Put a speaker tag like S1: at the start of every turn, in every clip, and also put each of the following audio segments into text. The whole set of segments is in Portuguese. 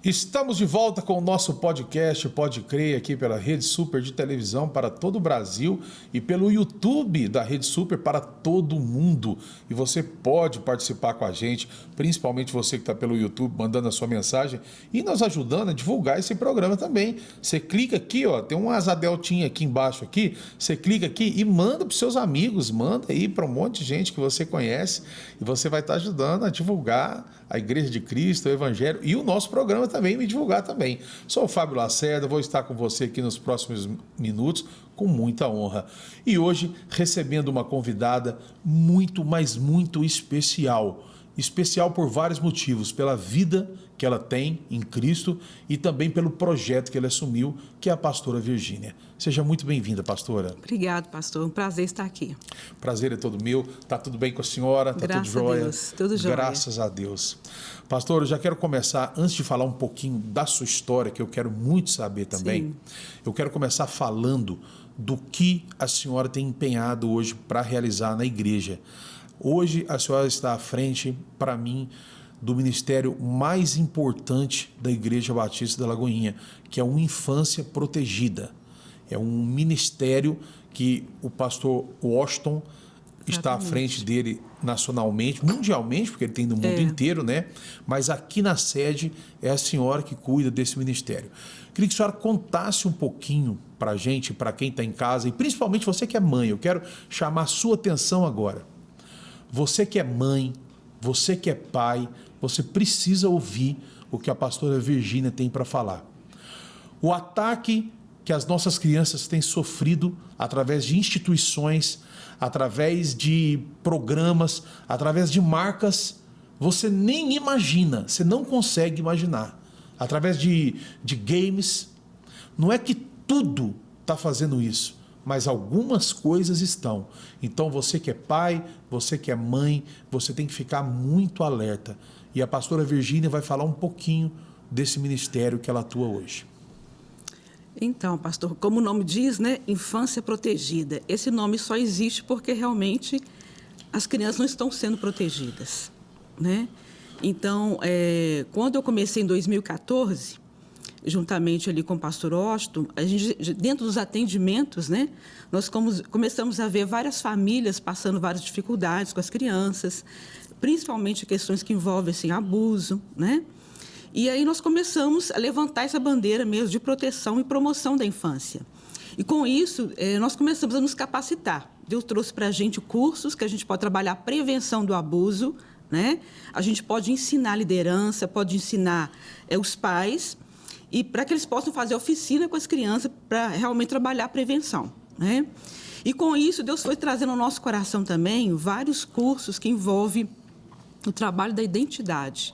S1: Estamos de volta com o nosso podcast Pode Crer aqui pela Rede Super de televisão para todo o Brasil e pelo YouTube da Rede Super para todo mundo. E você pode participar com a gente, principalmente você que está pelo YouTube, mandando a sua mensagem e nos ajudando a divulgar esse programa também. Você clica aqui, ó, tem um azadeltinha aqui embaixo aqui, você clica aqui e manda para os seus amigos, manda aí para um monte de gente que você conhece e você vai estar ajudando a divulgar a Igreja de Cristo, o Evangelho e o nosso programa também, me divulgar também. Sou o Fábio Lacerda, vou estar com você aqui nos próximos minutos com muita honra. E hoje recebendo uma convidada muito, mas muito especial. Especial por vários motivos, pela vida que ela tem em Cristo e também pelo projeto que ela assumiu, que é a pastora Virgínia. Seja muito bem-vinda, pastora.
S2: Obrigado, pastor. Um prazer estar aqui.
S1: Prazer é todo meu. Tá tudo bem com a senhora? Tá tudo jóia?
S2: Graças a Deus, tudo jóia.
S1: Graças a Deus. Pastor, eu já quero começar, antes de falar um pouquinho da sua história, que eu quero muito saber também,
S2: Sim.
S1: eu quero começar falando do que a senhora tem empenhado hoje para realizar na igreja. Hoje a senhora está à frente, para mim, do ministério mais importante da Igreja Batista da Lagoinha, que é uma infância protegida. É um ministério que o pastor Washington está à frente dele nacionalmente, mundialmente, porque ele tem no mundo inteiro, né? Mas aqui na sede é a senhora que cuida desse ministério. Queria que a senhora contasse um pouquinho para a gente, para quem está em casa, e principalmente você que é mãe. Eu quero chamar a sua atenção agora. Você que é mãe, você que é pai, você precisa ouvir o que a pastora Virgínia tem para falar. O ataque que as nossas crianças têm sofrido através de instituições, através de programas, através de marcas, você nem imagina, você não consegue imaginar. Através de games, não é que tudo está fazendo isso, mas algumas coisas estão. Então você que é pai, você que é mãe, você tem que ficar muito alerta. E a pastora Virgínia vai falar um pouquinho desse ministério que ela atua hoje.
S2: Então, pastor, como o nome diz, né, infância protegida. Esse nome só existe porque realmente as crianças não estão sendo protegidas, né? Então, quando eu comecei em 2014, juntamente ali com o pastor Washington, a gente, dentro dos atendimentos, né, nós começamos a ver várias famílias passando várias dificuldades com as crianças, principalmente questões que envolvem assim, abuso, né? E aí nós começamos a levantar essa bandeira mesmo de proteção e promoção da infância. E com isso, nós começamos a nos capacitar. Deus trouxe para a gente cursos que a gente pode trabalhar a prevenção do abuso, né? A gente pode ensinar a liderança, pode ensinar os pais, e para que eles possam fazer oficina com as crianças para realmente trabalhar a prevenção, né? E com isso, Deus foi trazendo ao nosso coração também vários cursos que envolvem o trabalho da identidade.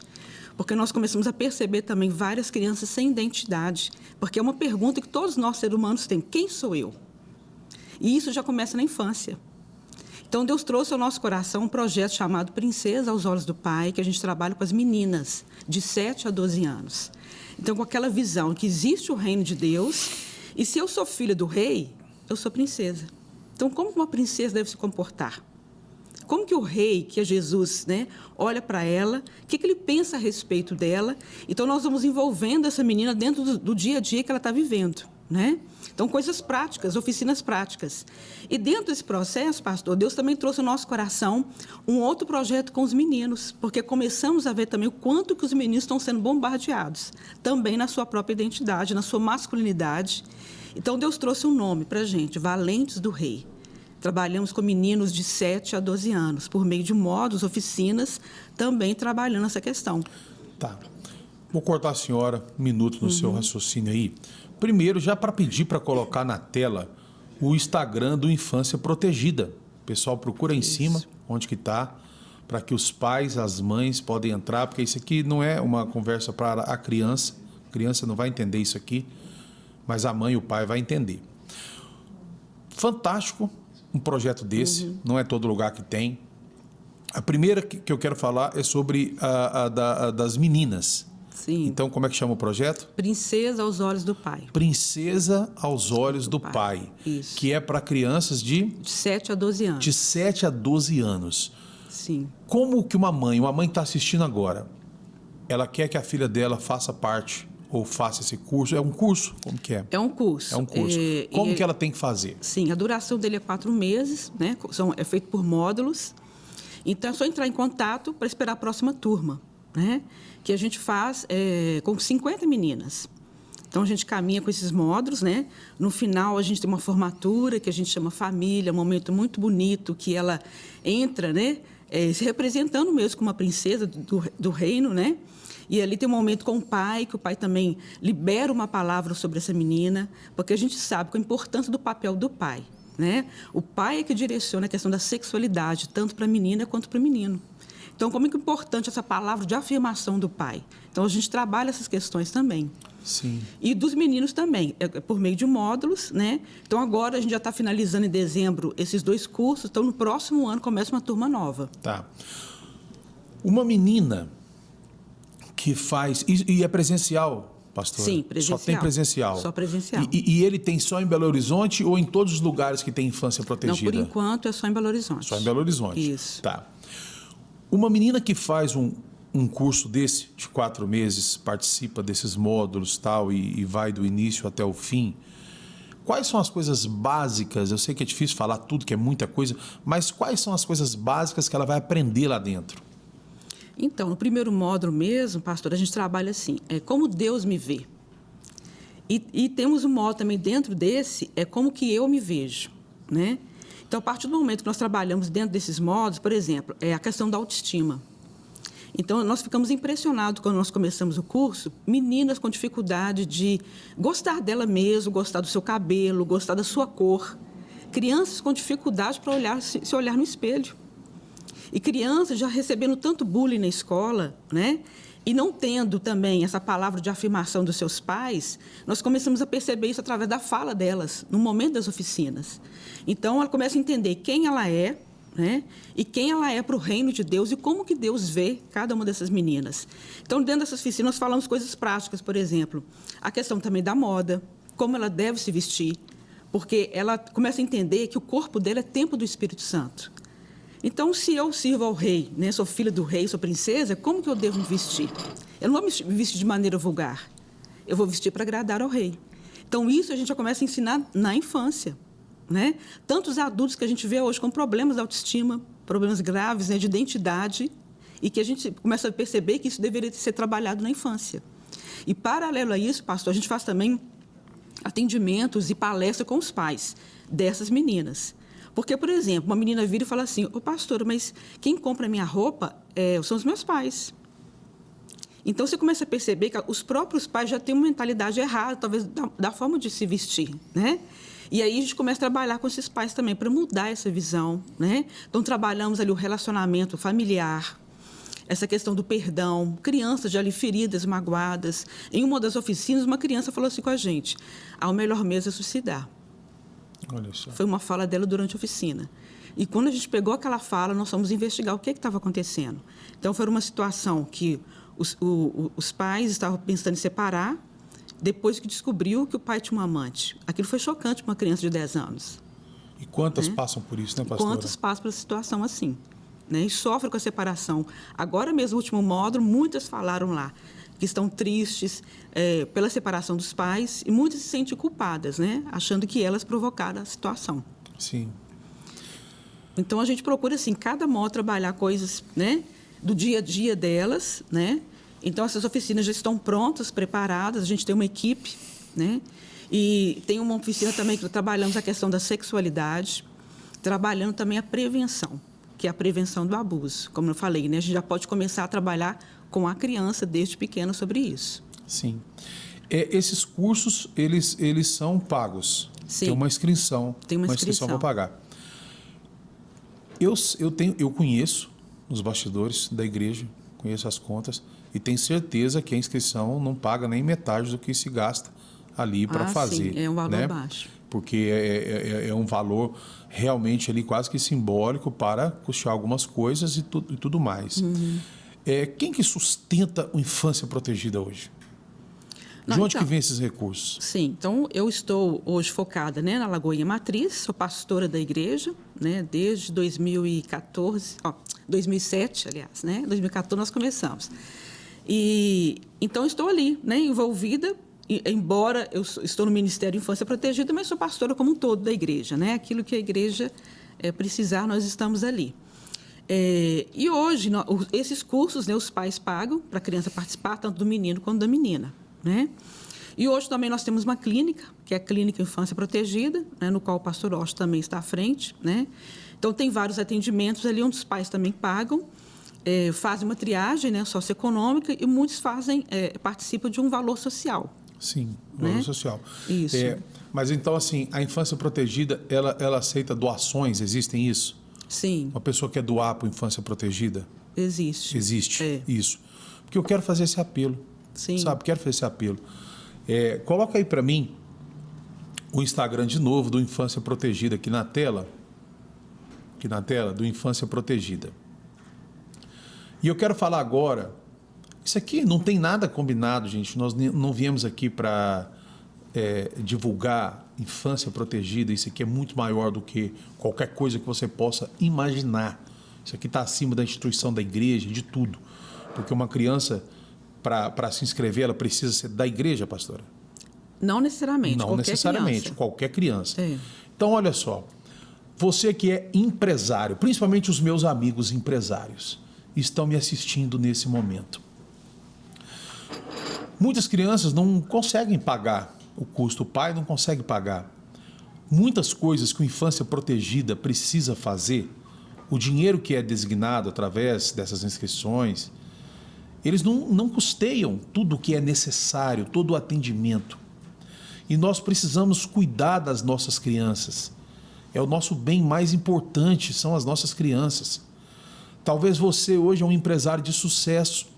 S2: Porque nós começamos a perceber também várias crianças sem identidade. Porque é uma pergunta que todos nós, seres humanos, têm. Quem sou eu? E isso já começa na infância. Então, Deus trouxe ao nosso coração um projeto chamado Princesa aos Olhos do Pai, que a gente trabalha com as meninas de 7 a 12 anos. Então, com aquela visão que existe o reino de Deus, e se eu sou filha do rei, eu sou princesa. Então, como uma princesa deve se comportar? Como que o rei, que é Jesus, né, olha para ela, o que ele pensa a respeito dela? Então, nós vamos envolvendo essa menina dentro do dia a dia que ela está vivendo, né? Então, coisas práticas, oficinas práticas. E dentro desse processo, pastor, Deus também trouxe ao nosso coração um outro projeto com os meninos, porque começamos a ver também o quanto que os meninos estão sendo bombardeados, também na sua própria identidade, na sua masculinidade. Então, Deus trouxe um nome para a gente, Valentes do Rei. Trabalhamos com meninos de 7 a 12 anos, por meio de módulos, oficinas, também trabalhando essa questão.
S1: Tá. Vou cortar a senhora um minuto no seu raciocínio aí. Primeiro, já para pedir para colocar na tela o Instagram do Infância Protegida. O pessoal procura em cima, onde que está, para que os pais, as mães podem entrar, porque isso aqui não é uma conversa para a criança não vai entender isso aqui, mas a mãe e o pai vai entender. Fantástico um projeto desse, não é todo lugar que tem. A primeira que eu quero falar é sobre das meninas.
S2: Sim.
S1: Então, como é que chama o projeto?
S2: Princesa aos Olhos do Pai.
S1: Princesa aos Olhos do Pai.
S2: Isso.
S1: Que é para crianças de
S2: 7 a 12 anos.
S1: De 7 a 12 anos.
S2: Sim.
S1: Como que uma mãe está assistindo agora, ela quer que a filha dela faça parte ou faça esse curso. É um curso? Como que é?
S2: É um curso.
S1: É um curso. Como que ela tem que fazer?
S2: Sim, a duração dele é 4 meses, né? É feito por módulos. Então, é só entrar em contato para esperar a próxima turma, né? Que a gente faz com 50 meninas. Então, a gente caminha com esses módulos, né? No final, a gente tem uma formatura que a gente chama família, um momento muito bonito que ela entra, né? Se representando mesmo como uma princesa do reino, né? E ali tem um momento com o pai, que o pai também libera uma palavra sobre essa menina, porque a gente sabe a importância do papel do pai, né? O pai é que direciona a questão da sexualidade, tanto para a menina quanto para o menino. Então, como é importante essa palavra de afirmação do pai? Então, a gente trabalha essas questões também.
S1: Sim.
S2: E dos meninos também, por meio de módulos, né? Então, agora a gente já está finalizando em dezembro esses 2 cursos, então no próximo ano começa uma turma nova.
S1: Tá. Uma menina que faz... E é presencial, pastor?
S2: Sim, presencial.
S1: Só tem presencial?
S2: Só presencial.
S1: E ele tem só em Belo Horizonte ou em todos os lugares que tem infância protegida?
S2: Não, por enquanto é só em Belo Horizonte.
S1: Só em Belo Horizonte.
S2: Isso.
S1: Tá. Uma menina que faz um curso desse, de 4 meses, participa desses módulos tal, e vai do início até o fim, quais são as coisas básicas? Eu sei que é difícil falar tudo, que é muita coisa, mas quais são as coisas básicas que ela vai aprender lá dentro?
S2: Então, no primeiro módulo mesmo, pastor, a gente trabalha assim, como Deus me vê. E temos um módulo também dentro desse, como que eu me vejo, né? Então, a partir do momento que nós trabalhamos dentro desses módulos, por exemplo, é a questão da autoestima. Então, nós ficamos impressionados quando nós começamos o curso, meninas com dificuldade de gostar dela mesma, gostar do seu cabelo, gostar da sua cor. Crianças com dificuldade para se olhar no espelho. E crianças já recebendo tanto bullying na escola, né? E não tendo também essa palavra de afirmação dos seus pais, nós começamos a perceber isso através da fala delas, no momento das oficinas. Então, ela começa a entender quem ela é, né? E quem ela é para o reino de Deus e como que Deus vê cada uma dessas meninas. Então, dentro dessas oficinas, nós falamos coisas práticas, por exemplo, a questão também da moda, como ela deve se vestir, porque ela começa a entender que o corpo dela é templo do Espírito Santo. Então, se eu sirvo ao rei, né, sou filha do rei, sou princesa, como que eu devo me vestir? Eu não vou me vestir de maneira vulgar. Eu vou vestir para agradar ao rei. Então, isso a gente já começa a ensinar na infância, né? Tantos adultos que a gente vê hoje com problemas de autoestima, problemas graves, né, de identidade, e que a gente começa a perceber que isso deveria ser trabalhado na infância. E, paralelo a isso, pastor, a gente faz também atendimentos e palestras com os pais dessas meninas. Porque, por exemplo, uma menina vira e fala assim, ô pastor, mas quem compra minha roupa são os meus pais. Então, você começa a perceber que os próprios pais já têm uma mentalidade errada, talvez, da forma de se vestir, né? E aí a gente começa a trabalhar com esses pais também para mudar essa visão, né? Então, trabalhamos ali o relacionamento familiar, essa questão do perdão, crianças já ali feridas, magoadas. Em uma das oficinas, uma criança falou assim com a gente, o melhor mesmo é suicidar.
S1: Olha só.
S2: Foi uma fala dela durante a oficina. E quando a gente pegou aquela fala, nós fomos investigar o que estava acontecendo. Então, foi uma situação que os pais estavam pensando em separar, depois que descobriu que o pai tinha um amante. Aquilo foi chocante para uma criança de 10 anos.
S1: E quantas passam por isso, né, pastora?
S2: Quantas passam por essa situação assim, né? E sofrem com a separação. Agora mesmo, no último módulo, muitas falaram lá que estão tristes pela separação dos pais e muitas se sentem culpadas, né? Achando que elas provocaram a situação.
S1: Sim.
S2: Então, a gente procura, assim, cada módulo trabalhar coisas, né, do dia a dia delas, né? Então, essas oficinas já estão prontas, preparadas, a gente tem uma equipe, né? E tem uma oficina também que trabalhamos a questão da sexualidade, trabalhando também a prevenção, que é a prevenção do abuso. Como eu falei, né? A gente já pode começar a trabalhar com a criança desde pequena sobre isso.
S1: Sim. Esses cursos, eles são pagos.
S2: Sim.
S1: Tem uma inscrição.
S2: Tem uma inscrição
S1: para pagar. Eu conheço os bastidores da igreja, conheço as contas, e tenho certeza que a inscrição não paga nem metade do que se gasta ali para fazer.
S2: Sim, é um valor, né, baixo.
S1: Porque é um valor realmente ali quase que simbólico para custear algumas coisas e tudo mais.
S2: Uhum.
S1: Quem que sustenta o Infância Protegida hoje? De onde que vem esses recursos?
S2: Sim, então eu estou hoje focada, né, na Lagoinha Matriz, sou pastora da igreja, né, desde 2007, aliás, né, 2014 nós começamos. E então estou ali, né, envolvida, embora eu estou no Ministério Infância Protegida, mas sou pastora como um todo da igreja, né? Aquilo que a igreja precisar, nós estamos ali. E hoje, esses cursos, né, os pais pagam para a criança participar, tanto do menino quanto da menina, né? E hoje também nós temos uma clínica, que é a Clínica Infância Protegida, né, no qual o pastor Osh também está à frente, né? Então, tem vários atendimentos ali onde os pais também pagam, fazem uma triagem, né, socioeconômica, e muitos participam de um valor social.
S1: Sim, valor, né, social.
S2: Isso.
S1: Mas então, assim, a infância protegida, ela aceita doações, existem isso?
S2: Sim.
S1: Uma pessoa quer doar para a infância protegida?
S2: Existe.
S1: Existe, isso. Porque eu quero fazer esse apelo.
S2: Sim.
S1: Sabe, quero fazer esse apelo. Coloca aí para mim o Instagram de novo do Infância Protegida aqui na tela. Aqui na tela, do Infância Protegida. E eu quero falar agora, isso aqui não tem nada combinado, gente. Nós não viemos aqui para divulgar infância protegida. Isso aqui é muito maior do que qualquer coisa que você possa imaginar. Isso aqui está acima da instituição da igreja, de tudo. Porque uma criança, para se inscrever, ela precisa ser da igreja, pastora?
S2: Não necessariamente.
S1: Não necessariamente,
S2: criança.
S1: Qualquer criança. Então, olha só. Você que é empresário, principalmente os meus amigos empresários, estão me assistindo nesse momento. Muitas crianças não conseguem pagar o custo, o pai não consegue pagar. Muitas coisas que o Infância Protegida precisa fazer, o dinheiro que é designado através dessas inscrições, eles não custeiam tudo o que é necessário, todo o atendimento. E nós precisamos cuidar das nossas crianças. É o nosso bem mais importante, são as nossas crianças. Talvez você hoje é um empresário de sucesso,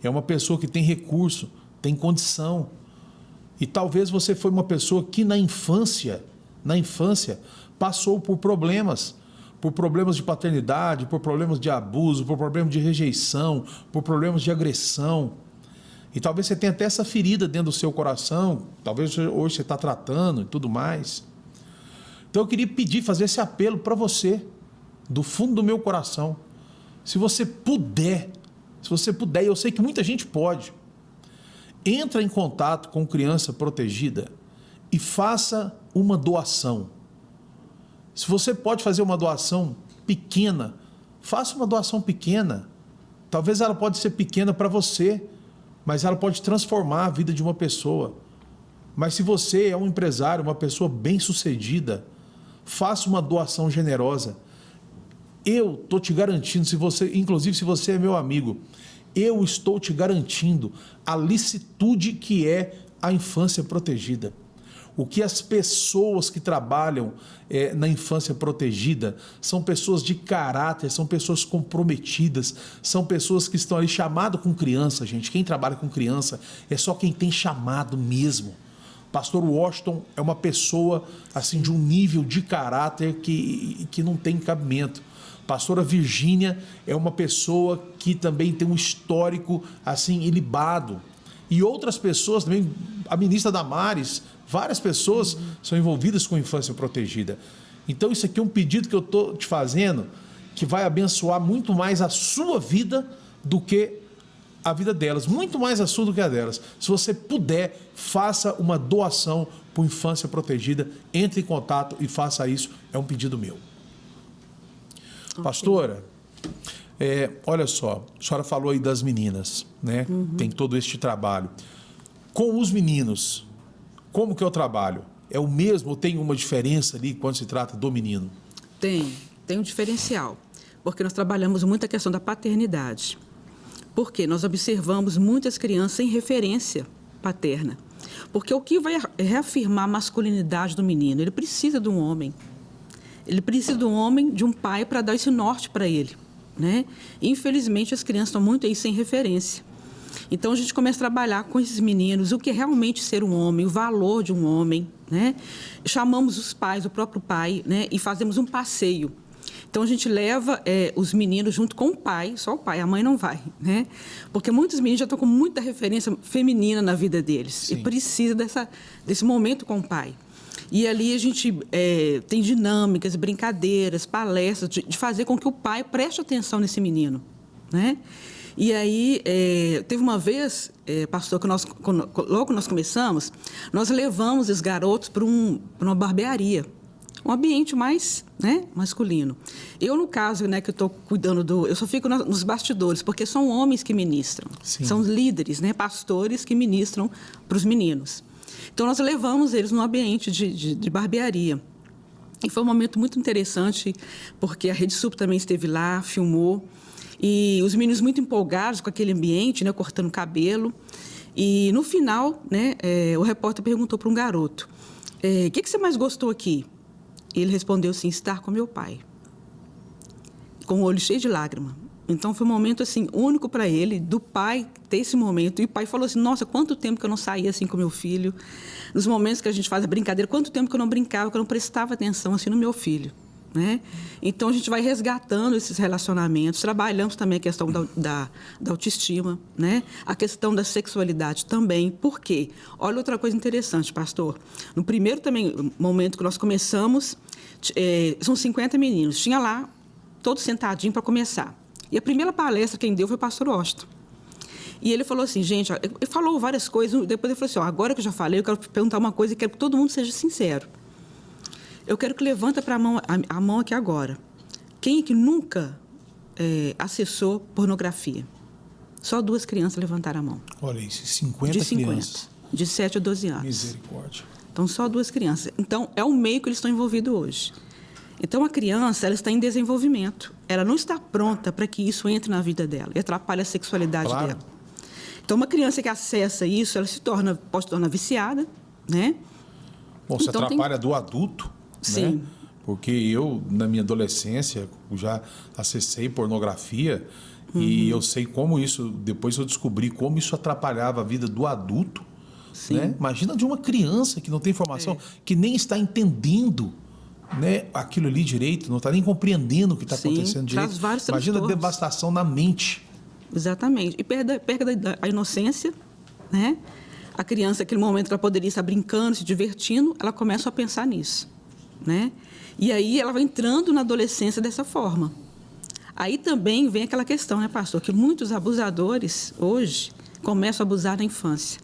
S1: é uma pessoa que tem recurso, tem condição. E talvez você foi uma pessoa que na infância, passou por problemas de paternidade, por problemas de abuso, por problemas de rejeição, por problemas de agressão. E talvez você tenha até essa ferida dentro do seu coração, talvez hoje você está tratando e tudo mais. Então eu queria fazer esse apelo para você, do fundo do meu coração. Se você puder, eu sei que muita gente pode, entra em contato com Criança Protegida e faça uma doação. Se você pode fazer uma doação pequena, faça uma doação pequena. Talvez ela pode ser pequena para você, mas ela pode transformar a vida de uma pessoa. Mas se você é um empresário, uma pessoa bem-sucedida, faça uma doação generosa. Eu estou te garantindo, inclusive se você é meu amigo, eu estou te garantindo a licitude que é a infância protegida. O que as pessoas que trabalham na infância protegida são pessoas de caráter, são pessoas comprometidas, são pessoas que estão ali chamado com criança, gente. Quem trabalha com criança é só quem tem chamado mesmo. Pastor Washington é uma pessoa assim de um nível de caráter que não tem cabimento. Pastora Virgínia é uma pessoa que também tem um histórico assim ilibado. E outras pessoas também, a ministra Damares, várias pessoas são envolvidas com a infância protegida. Então isso aqui é um pedido que eu estou te fazendo, que vai abençoar muito mais a sua vida do que a vida delas, muito mais a sua do que a delas. Se você puder, faça uma doação para a infância protegida, entre em contato e faça isso, é um pedido meu. Okay. Pastora, olha só, a senhora falou aí das meninas, né? Tem todo este trabalho. Com os meninos, como que é o trabalho? É o mesmo ou tem uma diferença ali quando se trata do menino?
S2: Tem um diferencial, porque nós trabalhamos muito a questão da paternidade. Porque nós observamos muitas crianças sem referência paterna. Porque o que vai reafirmar a masculinidade do menino? Ele precisa de um homem. Ele precisa de um homem, de um pai, para dar esse norte para ele, né? Infelizmente, as crianças estão muito aí sem referência. Então, a gente começa a trabalhar com esses meninos, o que é realmente ser um homem, o valor de um homem, né? Chamamos os pais, o próprio pai, né? E fazemos um passeio. Então, a gente leva os meninos junto com o pai, só o pai, a mãe não vai, né? Porque muitos meninos já estão com muita referência feminina na vida deles. Sim. E precisa desse momento com o pai. E ali a gente tem dinâmicas, brincadeiras, palestras, de fazer com que o pai preste atenção nesse menino, né? E aí, teve uma vez, pastor, que logo que nós começamos, nós levamos os garotos para uma barbearia, um ambiente mais, né, masculino. Eu, no caso, né, que eu estou cuidando eu só fico nos bastidores, porque são homens que ministram. Sim. São líderes, né, pastores que ministram para os meninos. Então, nós levamos eles num ambiente de barbearia. E foi um momento muito interessante, porque a Rede Sub também esteve lá, filmou. E os meninos muito empolgados com aquele ambiente, né, cortando cabelo. E, no final, né, o repórter perguntou para um garoto, o que você mais gostou aqui? E ele respondeu assim, estar com meu pai. Com o olho cheio de lágrima. Então, foi um momento, assim, único para ele, do pai ter esse momento. E o pai falou assim, nossa, quanto tempo que eu não saía assim com meu filho. Nos momentos que a gente faz a brincadeira, quanto tempo que eu não brincava, que eu não prestava atenção assim no meu filho. Né? Então, a gente vai resgatando esses relacionamentos, trabalhamos também a questão da autoestima, né? A questão da sexualidade também. Por quê? Olha outra coisa interessante, pastor. No primeiro também momento que nós começamos, são 50 meninos. Tinha lá, todos sentadinhos para começar. E a primeira palestra quem deu foi o pastor Washington. E ele falou assim, gente, ele falou várias coisas, depois ele falou assim, agora que eu já falei, eu quero perguntar uma coisa e quero que todo mundo seja sincero. Eu quero que levanta para a mão aqui agora. Quem é que nunca acessou pornografia? Só 2 crianças levantaram a mão.
S1: Olha isso, 50 crianças.
S2: De 7 a 12 anos.
S1: Misericórdia.
S2: Então, só 2 crianças. Então, é o meio que eles estão envolvidos hoje. Então, a criança, ela está em desenvolvimento. Ela não está pronta para que isso entre na vida dela e atrapalhe a sexualidade dela. Então, uma criança que acessa isso, ela pode se tornar viciada, né?
S1: Bom, se atrapalha do adulto,
S2: sim.
S1: Né? Porque eu, na minha adolescência, já acessei pornografia e eu sei como isso, depois eu descobri como isso atrapalhava a vida do adulto.
S2: Sim.
S1: Né? Imagina de uma criança que não tem informação, que nem está entendendo, né, aquilo ali direito, não está nem compreendendo o que está acontecendo direito. Imagina a devastação na mente.
S2: Exatamente. E perde a inocência, né? A criança, naquele momento que ela poderia estar brincando, se divertindo, ela começa a pensar nisso, né? E aí ela vai entrando na adolescência dessa forma. Aí também vem aquela questão, né, pastor, que muitos abusadores hoje começam a abusar na infância.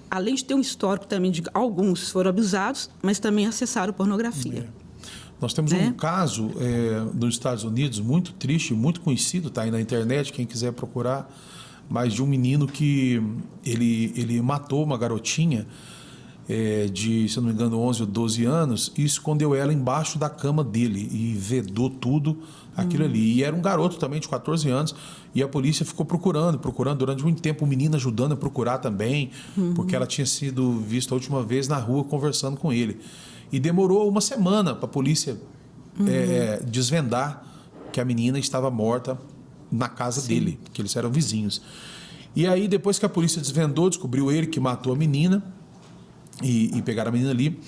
S2: Além de ter um histórico também de alguns foram abusados, mas também acessaram pornografia.
S1: Nós temos um caso nos Estados Unidos muito triste, muito conhecido, está aí na internet, quem quiser procurar, mas de um menino que ele matou uma garotinha de, se não me engano, 11 ou 12 anos e escondeu ela embaixo da cama dele e vedou tudo aquilo ali. E era um garoto também de 14 anos e a polícia ficou procurando durante muito tempo, o menino ajudando a procurar também, porque ela tinha sido vista a última vez na rua conversando com ele. E demorou uma semana para a polícia desvendar que a menina estava morta na casa dele, que eles eram vizinhos. E aí, depois que a polícia desvendou, descobriu ele que matou a menina e pegaram a menina ali.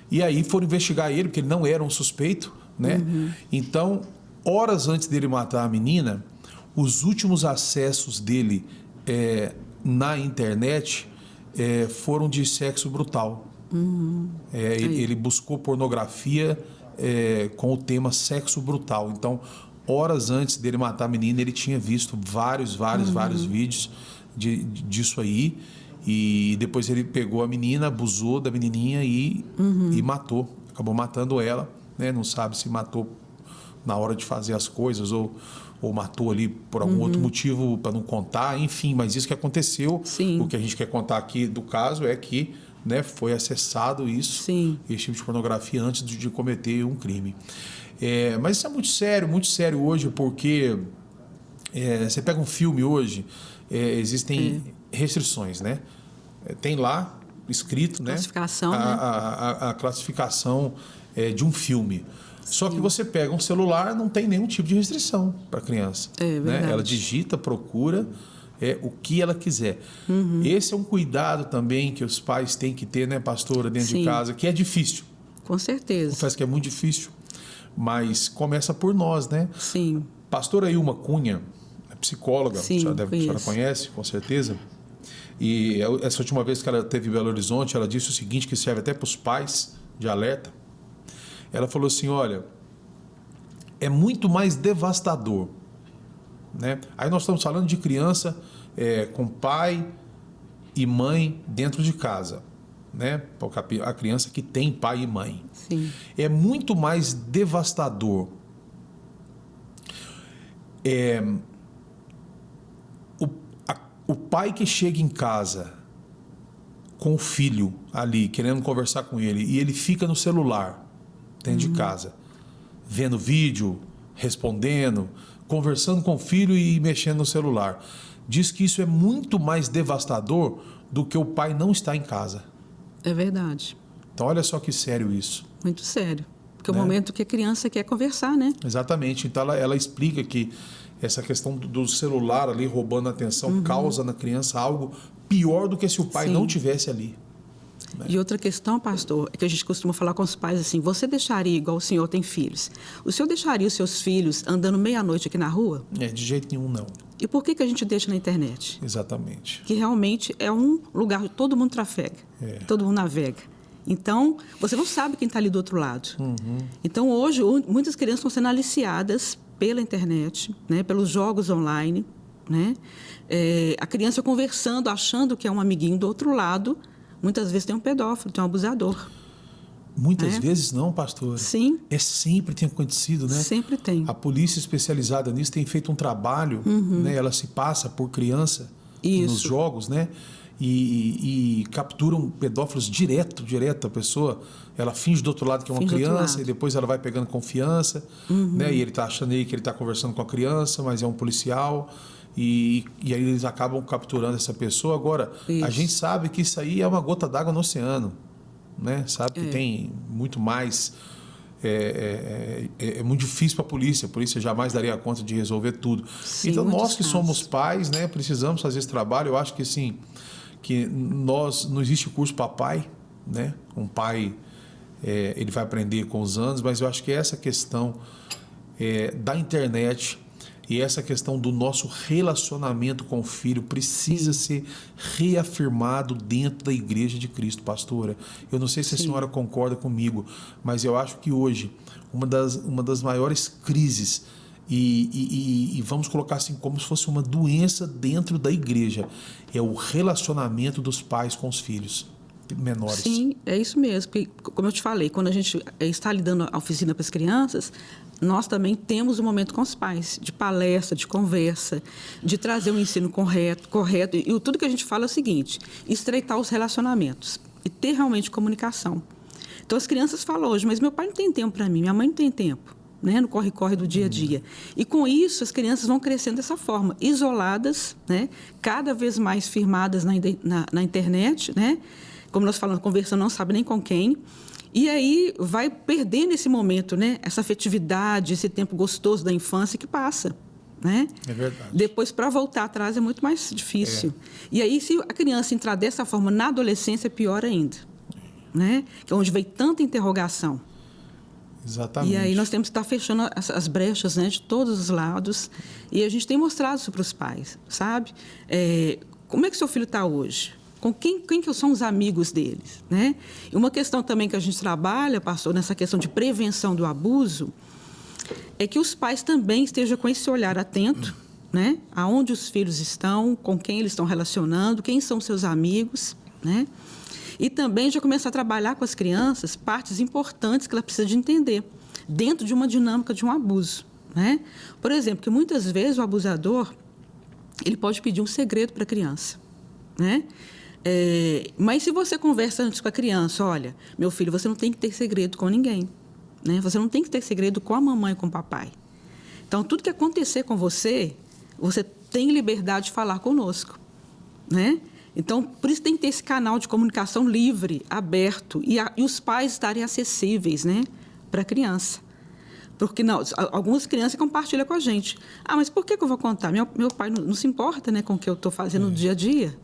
S1: E aí foram investigar ele, porque ele não era um suspeito, né? Então, horas antes dele matar a menina, os últimos acessos dele na internet foram de sexo brutal. Ele buscou pornografia com o tema sexo brutal. Então, horas antes dele matar a menina, ele tinha visto vários vídeos disso aí. E depois ele pegou a menina, abusou da menininha e matou. Acabou matando ela, né? Não sabe se matou na hora de fazer as coisas ou matou ali por algum outro motivo para não contar. Enfim, mas isso que aconteceu.
S2: Sim.
S1: O que a gente quer contar aqui do caso é que, né, foi acessado esse tipo de pornografia antes de cometer um crime. Mas isso é muito sério hoje, porque você pega um filme hoje, existem restrições, né? Tem lá escrito,
S2: classificação,
S1: né? A classificação de um filme. Só que você pega um celular, não tem nenhum tipo de restrição para criança. Né? Ela digita, procura o que ela quiser. Esse é um cuidado também que os pais têm que ter, né, pastora, dentro de casa, que é difícil.
S2: Com certeza.
S1: Confesso que é muito difícil, mas começa por nós, né?
S2: Sim.
S1: Pastora Ilma Cunha, psicóloga, a senhora conhece, com certeza. E essa última vez que ela esteve em Belo Horizonte, ela disse o seguinte, que serve até para os pais de alerta. Ela falou assim, olha, é muito mais devastador né? Aí nós estamos falando de criança com pai e mãe dentro de casa, né? A criança que tem pai e mãe.
S2: Sim.
S1: É muito mais devastador o pai que chega em casa com o filho ali, querendo conversar com ele, e ele fica no celular dentro de casa, vendo vídeo, respondendo, conversando com o filho e mexendo no celular. Diz que isso é muito mais devastador do que o pai não estar em casa.
S2: É verdade.
S1: Então, olha só que sério isso.
S2: Muito sério. Porque é o
S1: Né?
S2: momento que a criança quer conversar, né?
S1: Exatamente. Então, ela explica que essa questão do celular ali roubando a atenção causa na criança algo pior do que se o pai
S2: Sim.
S1: não tivesse ali. Né?
S2: E outra questão, pastor, é que a gente costuma falar com os pais assim: você deixaria, igual o senhor tem filhos, o senhor deixaria os seus filhos andando meia-noite aqui na rua?
S1: De jeito nenhum, não.
S2: E por que a gente deixa na internet?
S1: Exatamente.
S2: Que realmente é um lugar que todo mundo trafega, todo mundo navega. Então, você não sabe quem está ali do outro lado. Então, hoje, muitas crianças estão sendo aliciadas pela internet, né, pelos jogos online, né? A criança conversando, achando que é um amiguinho do outro lado, muitas vezes tem um pedófilo, tem um abusador.
S1: Muitas vezes não, pastor.
S2: Sim.
S1: Sempre tem acontecido, né?
S2: Sempre tem.
S1: A polícia especializada nisso tem feito um trabalho, né? Ela se passa por criança nos jogos, né? E capturam pedófilos direto. A pessoa, ela finge do outro lado que é uma criança e depois ela vai pegando confiança, né? E ele está achando aí que ele está conversando com a criança, mas é um policial. E aí eles acabam capturando essa pessoa. Agora, a gente sabe que isso aí é uma gota d'água no oceano, né? Sabe que tem muito mais. É muito difícil para a polícia jamais daria conta de resolver tudo.
S2: Sim,
S1: então, nós que
S2: casos.
S1: somos pais, né, precisamos fazer esse trabalho. Eu acho que assim, que nós não existe curso para pai, né? Um pai ele vai aprender com os anos, mas eu acho que essa questão da internet e essa questão do nosso relacionamento com o filho precisa ser reafirmado dentro da Igreja de Cristo, pastora. Eu não sei se a senhora concorda comigo, mas eu acho que hoje uma das maiores crises, e vamos colocar assim como se fosse uma doença dentro da igreja, é o relacionamento dos pais com os filhos menores.
S2: Sim, é isso mesmo. Porque, como eu te falei, quando a gente está ali dando a oficina para as crianças, nós também temos um momento com os pais, de palestra, de conversa, de trazer um ensino correto. E tudo que a gente fala é o seguinte: estreitar os relacionamentos e ter realmente comunicação. Então, as crianças falam hoje, mas meu pai não tem tempo para mim, minha mãe não tem tempo, né? No corre-corre do dia a dia. E com isso, as crianças vão crescendo dessa forma, isoladas, né? Cada vez mais firmadas na internet, né? Como nós falamos, conversando, não sabe nem com quem. E aí vai perdendo esse momento, né? Essa afetividade, esse tempo gostoso da infância que passa, né?
S1: É verdade.
S2: Depois, para voltar atrás, é muito mais difícil. E aí, se a criança entrar dessa forma na adolescência, é pior ainda, né? Que é onde vem tanta interrogação.
S1: Exatamente.
S2: E aí nós temos que estar fechando as brechas, né, de todos os lados. E a gente tem mostrado isso para os pais, sabe? Como é que seu filho está hoje? Com quem que são os amigos deles, né? E uma questão também que a gente trabalha, pastor, nessa questão de prevenção do abuso, é que os pais também estejam com esse olhar atento, né? Aonde os filhos estão, com quem eles estão relacionando, quem são seus amigos, né? E também já começar a trabalhar com as crianças partes importantes que ela precisa de entender dentro de uma dinâmica de um abuso, né? Por exemplo, que muitas vezes o abusador ele pode pedir um segredo para a criança, né? Mas se você conversa antes com a criança, olha, meu filho, você não tem que ter segredo com ninguém, né? Você não tem que ter segredo com a mamãe e com o papai. Então, tudo que acontecer com você, você tem liberdade de falar conosco, né? Então, por isso tem que ter esse canal de comunicação livre, aberto, e os pais estarem acessíveis, né, para a criança. Porque algumas crianças compartilham com a gente. Ah, mas por que eu vou contar? Meu pai não se importa, né, com o que eu estou fazendo no dia a dia.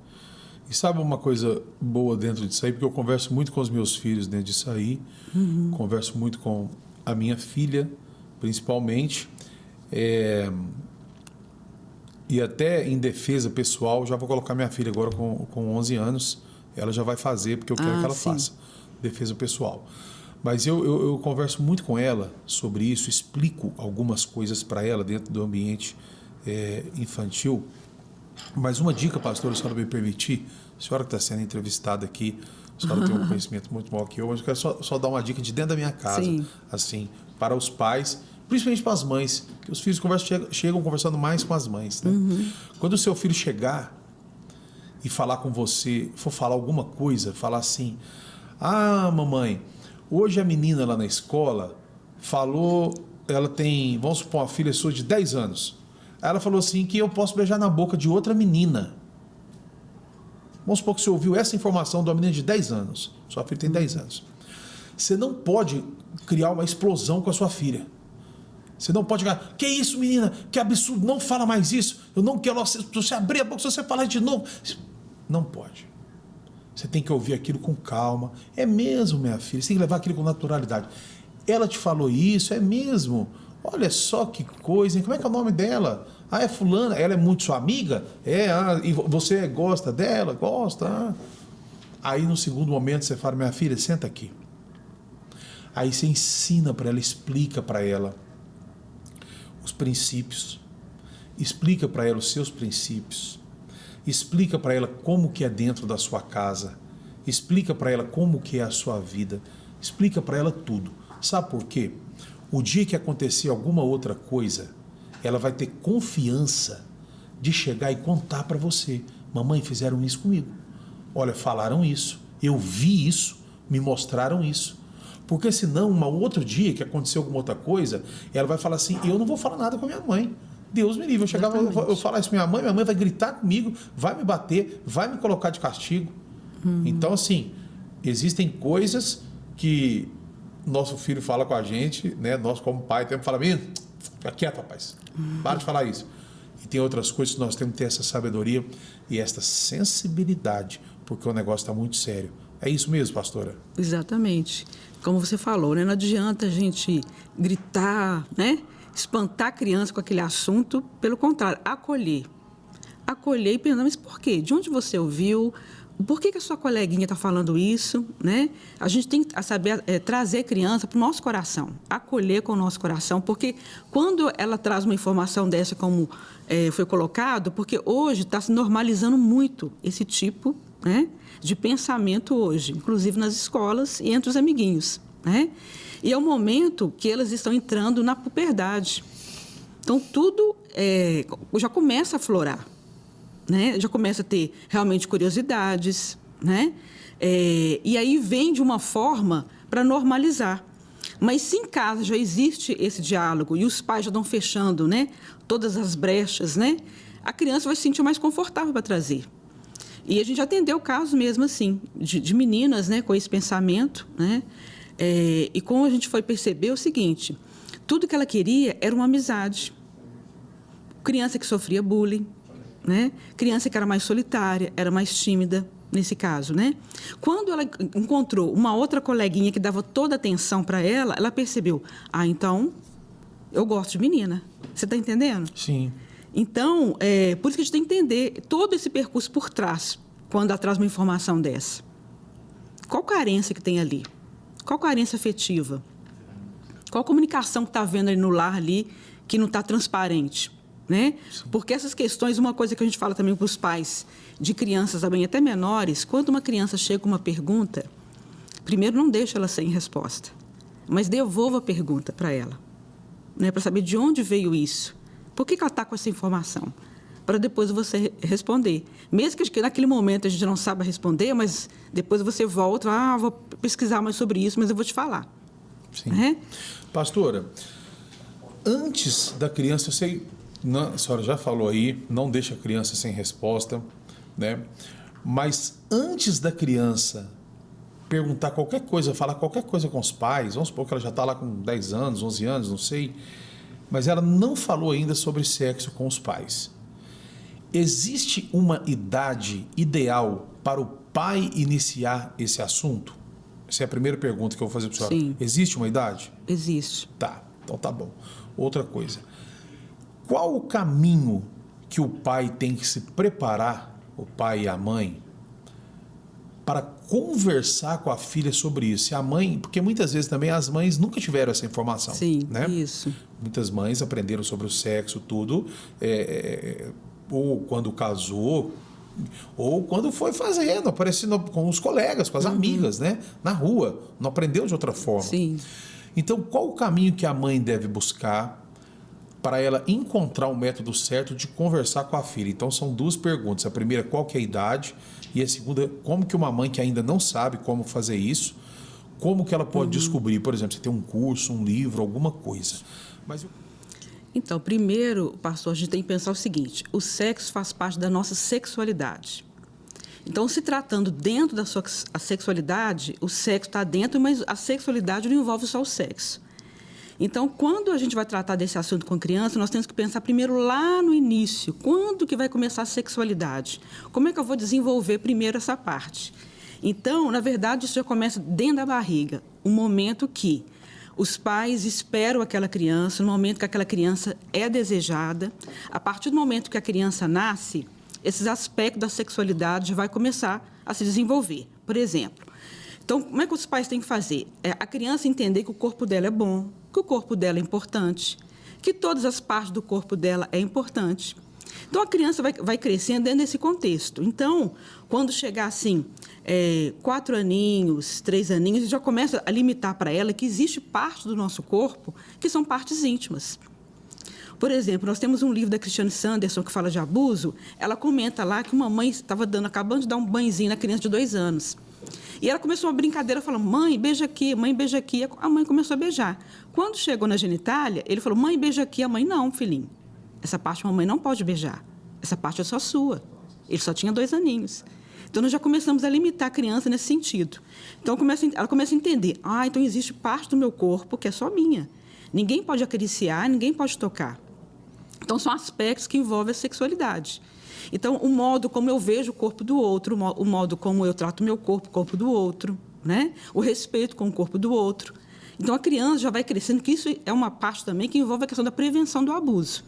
S1: E sabe uma coisa boa dentro disso aí? Porque eu converso muito com os meus filhos dentro disso aí. Converso muito com a minha filha, principalmente. E até em defesa pessoal, já vou colocar minha filha agora com 11 anos. Ela já vai fazer, porque eu quero que ela faça. Defesa pessoal. Mas eu converso muito com ela sobre isso, explico algumas coisas para ela dentro do ambiente infantil. Mas uma dica, pastor, se a senhora me permitir, a senhora que está sendo entrevistada aqui, a senhora tem um conhecimento muito maior que eu, mas eu quero só dar uma dica de dentro da minha casa,
S2: Sim.
S1: assim, para os pais, principalmente para as mães, que os filhos chegam conversando mais com as mães, né? Quando o seu filho chegar e falar com você, for falar alguma coisa, falar assim: ah, mamãe, hoje a menina lá na escola falou, ela tem, vamos supor, uma filha sua de 10 anos. Aí ela falou assim que eu posso beijar na boca de outra menina. Vamos supor que você ouviu essa informação de uma menina de 10 anos. Sua filha tem 10 anos. Você não pode criar uma explosão com a sua filha. Você não pode ficar, que isso, menina? Que absurdo, não fala mais isso. Eu não quero, se você abrir a boca, se você falar de novo. Não pode. Você tem que ouvir aquilo com calma. É mesmo, minha filha, você tem que levar aquilo com naturalidade. Ela te falou isso, é mesmo? Olha só que coisa, hein? Como é que é o nome dela? Ah, é fulana, ela é muito sua amiga? E você gosta dela? Gosta? Aí no segundo momento você fala, minha filha, senta aqui. Aí você ensina para ela, explica para ela os princípios, explica para ela os seus princípios, explica para ela como que é dentro da sua casa, explica para ela como que é a sua vida, explica para ela tudo. Sabe por quê? O dia que acontecer alguma outra coisa, ela vai ter confiança de chegar e contar para você. Mamãe, fizeram isso comigo. Olha, falaram isso. Eu vi isso, me mostraram isso. Porque senão, um outro dia que aconteceu alguma outra coisa, ela vai falar assim, eu não vou falar nada com a minha mãe. Deus me livre. Eu chegava, eu falar isso pra minha mãe vai gritar comigo, vai me bater, vai me colocar de castigo. Então, assim, existem coisas que nosso filho fala com a gente, né? Nós como pai temos que falar, menino, fica quieto, rapaz, para de falar isso. E tem outras coisas que nós temos que ter essa sabedoria e essa sensibilidade, porque o negócio está muito sério. É isso mesmo, pastora?
S2: Exatamente. Como você falou, né? Não adianta a gente gritar, né? Espantar a criança com aquele assunto, pelo contrário, acolher. Acolher e pensar, mas por quê? De onde você ouviu? Por que a sua coleguinha está falando isso? Né? A gente tem que saber trazer a criança para o nosso coração, acolher com o nosso coração, porque quando ela traz uma informação dessa, como foi colocado, porque hoje está se normalizando muito esse tipo, né, de pensamento hoje, inclusive nas escolas e entre os amiguinhos. Né? E é o momento que elas estão entrando na puberdade. Então, tudo já começa a aflorar. Né? Já começa a ter realmente curiosidades, né? E aí vem de uma forma para normalizar. Mas se em casa já existe esse diálogo e os pais já estão fechando, né, todas as brechas, né, a criança vai se sentir mais confortável para trazer. E a gente já atendeu casos mesmo assim, de meninas, né, com esse pensamento, né? E como a gente foi perceber o seguinte, tudo que ela queria era uma amizade. Criança que sofria bullying, né? Criança que era mais solitária, era mais tímida, nesse caso, né? Quando ela encontrou uma outra coleguinha que dava toda a atenção para ela, ela percebeu, então, eu gosto de menina. Você está entendendo?
S1: Sim.
S2: Então, por isso que a gente tem que entender todo esse percurso por trás, quando ela traz uma informação dessa. Qual carência que tem ali? Qual carência afetiva? Qual comunicação que está havendo ali no lar ali que não está transparente? Né? Porque essas questões, uma coisa que a gente fala também para os pais de crianças também até menores, quando uma criança chega com uma pergunta, primeiro não deixa ela sem resposta, mas devolva a pergunta para ela, né? Para saber de onde veio isso, por que ela está com essa informação, para depois você responder. Mesmo que naquele momento a gente não saiba responder, mas depois você volta, vou pesquisar mais sobre isso, mas eu vou te falar.
S1: Sim.
S2: Né?
S1: Pastora, antes da criança, eu sei... a senhora já falou aí, não deixa a criança sem resposta, né? Mas antes da criança perguntar qualquer coisa, falar qualquer coisa com os pais, vamos supor que ela já está lá com 10 anos, 11 anos, não sei, mas ela não falou ainda sobre sexo com os pais. Existe uma idade ideal para o pai iniciar esse assunto? Essa é a primeira pergunta que eu vou fazer para a senhora.
S2: Sim.
S1: Existe uma idade?
S2: Existe.
S1: Tá, então tá bom. Outra coisa. Qual o caminho que o pai tem que se preparar, o pai e a mãe, para conversar com a filha sobre isso. E a mãe, porque muitas vezes também as mães nunca tiveram essa informação.
S2: Sim,
S1: né?
S2: Isso.
S1: Muitas mães aprenderam sobre o sexo, tudo, ou quando casou, ou quando foi fazendo, aparecendo com os colegas, com as amigas, né? Na rua. Não aprendeu de outra forma.
S2: Sim.
S1: Então, qual o caminho que a mãe deve buscar para ela encontrar o método certo de conversar com a filha? Então, são duas perguntas. A primeira, qual que é a idade? E a segunda, como que uma mãe que ainda não sabe como fazer isso, como que ela pode descobrir? Por exemplo, se tem um curso, um livro, alguma coisa.
S2: Então, primeiro, pastor, a gente tem que pensar o seguinte: o sexo faz parte da nossa sexualidade. Então, se tratando dentro da sua a sexualidade, o sexo está dentro, mas a sexualidade não envolve só o sexo. Então, quando a gente vai tratar desse assunto com a criança, nós temos que pensar primeiro lá no início. Quando que vai começar a sexualidade? Como é que eu vou desenvolver primeiro essa parte? Então, na verdade, isso já começa dentro da barriga. O momento que os pais esperam aquela criança, no momento que aquela criança é desejada. A partir do momento que a criança nasce, esses aspectos da sexualidade já vai começar a se desenvolver. Por exemplo, então, como é que os pais têm que fazer? A criança entender que o corpo dela é bom, que o corpo dela é importante, que todas as partes do corpo dela é importante. Então, a criança vai crescendo dentro desse contexto. Então, quando chegar assim, 4 aninhos, 3 aninhos, a gente já começa a limitar para ela que existe parte do nosso corpo que são partes íntimas. Por exemplo, nós temos um livro da Christiane Sanderson que fala de abuso. Ela comenta lá que uma mãe estava acabando de dar um banhozinho na criança de 2 anos. E ela começou uma brincadeira falando: mãe, beija aqui, mãe, beija aqui. A mãe começou a beijar. Quando chegou na genitália, ele falou: mãe, beija aqui. A mãe: não, filhinho. Essa parte a mamãe não pode beijar. Essa parte é só sua. Ele só tinha 2 aninhos. Então, nós já começamos a limitar a criança nesse sentido. Então, ela começa a entender: então existe parte do meu corpo que é só minha. Ninguém pode acariciar, ninguém pode tocar. Então, são aspectos que envolvem a sexualidade. Então, o modo como eu vejo o corpo do outro, o modo como eu trato o meu corpo, o corpo do outro, né? O respeito com o corpo do outro. Então, a criança já vai crescendo, que isso é uma parte também que envolve a questão da prevenção do abuso.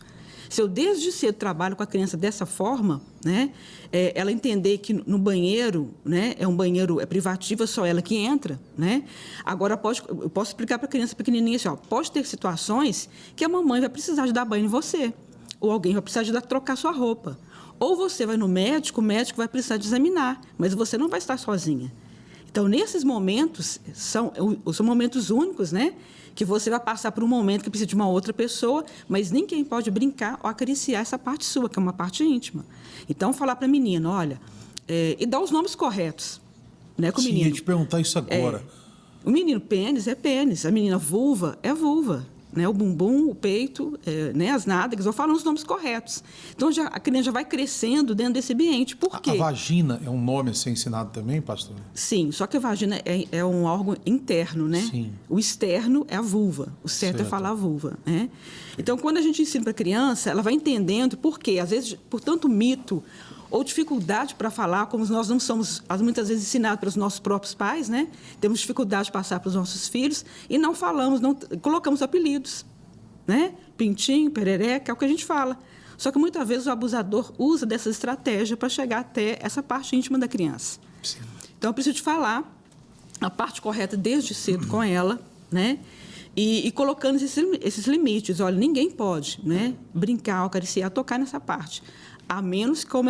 S2: Se eu, desde cedo, trabalho com a criança dessa forma, né? Ela entender que no banheiro, né? É um banheiro privativo, é só ela que entra, né? Agora, eu posso explicar para a criança pequenininha assim: pode ter situações que a mamãe vai precisar de dar banho em você, ou alguém vai precisar de trocar sua roupa. Ou você vai no médico, o médico vai precisar de examinar, mas você não vai estar sozinha. Então, nesses momentos, são momentos únicos, né? Que você vai passar por um momento que precisa de uma outra pessoa, mas ninguém pode brincar ou acariciar essa parte sua, que é uma parte íntima. Então, falar para a menina: olha, e dar os nomes corretos, né, com o menino.
S1: Sim, ia te perguntar isso agora.
S2: O menino pênis é pênis, a menina vulva é vulva. Né, o bumbum, o peito, né, as nádegas, eu falo os nomes corretos. Então, a criança já vai crescendo dentro desse ambiente. Por quê?
S1: A vagina é um nome a ser ensinado também, pastor?
S2: Sim, só que a vagina é um órgão interno, né?
S1: Sim.
S2: O externo é a vulva. O certo é falar a vulva, né? Então, quando a gente ensina para a criança, ela vai entendendo por quê. Às vezes, por tanto mito ou dificuldade para falar, como nós não somos, muitas vezes, ensinados pelos nossos próprios pais, né? Temos dificuldade de passar para os nossos filhos e não falamos, não colocamos apelidos, né? Pintinho, perereca, é o que a gente fala. Só que, muitas vezes, o abusador usa dessa estratégia para chegar até essa parte íntima da criança. Sim. Então, eu preciso te falar a parte correta desde cedo com ela, né? E colocando esses limites. Olha, ninguém pode, né, brincar, acariciar, tocar nessa parte, a menos como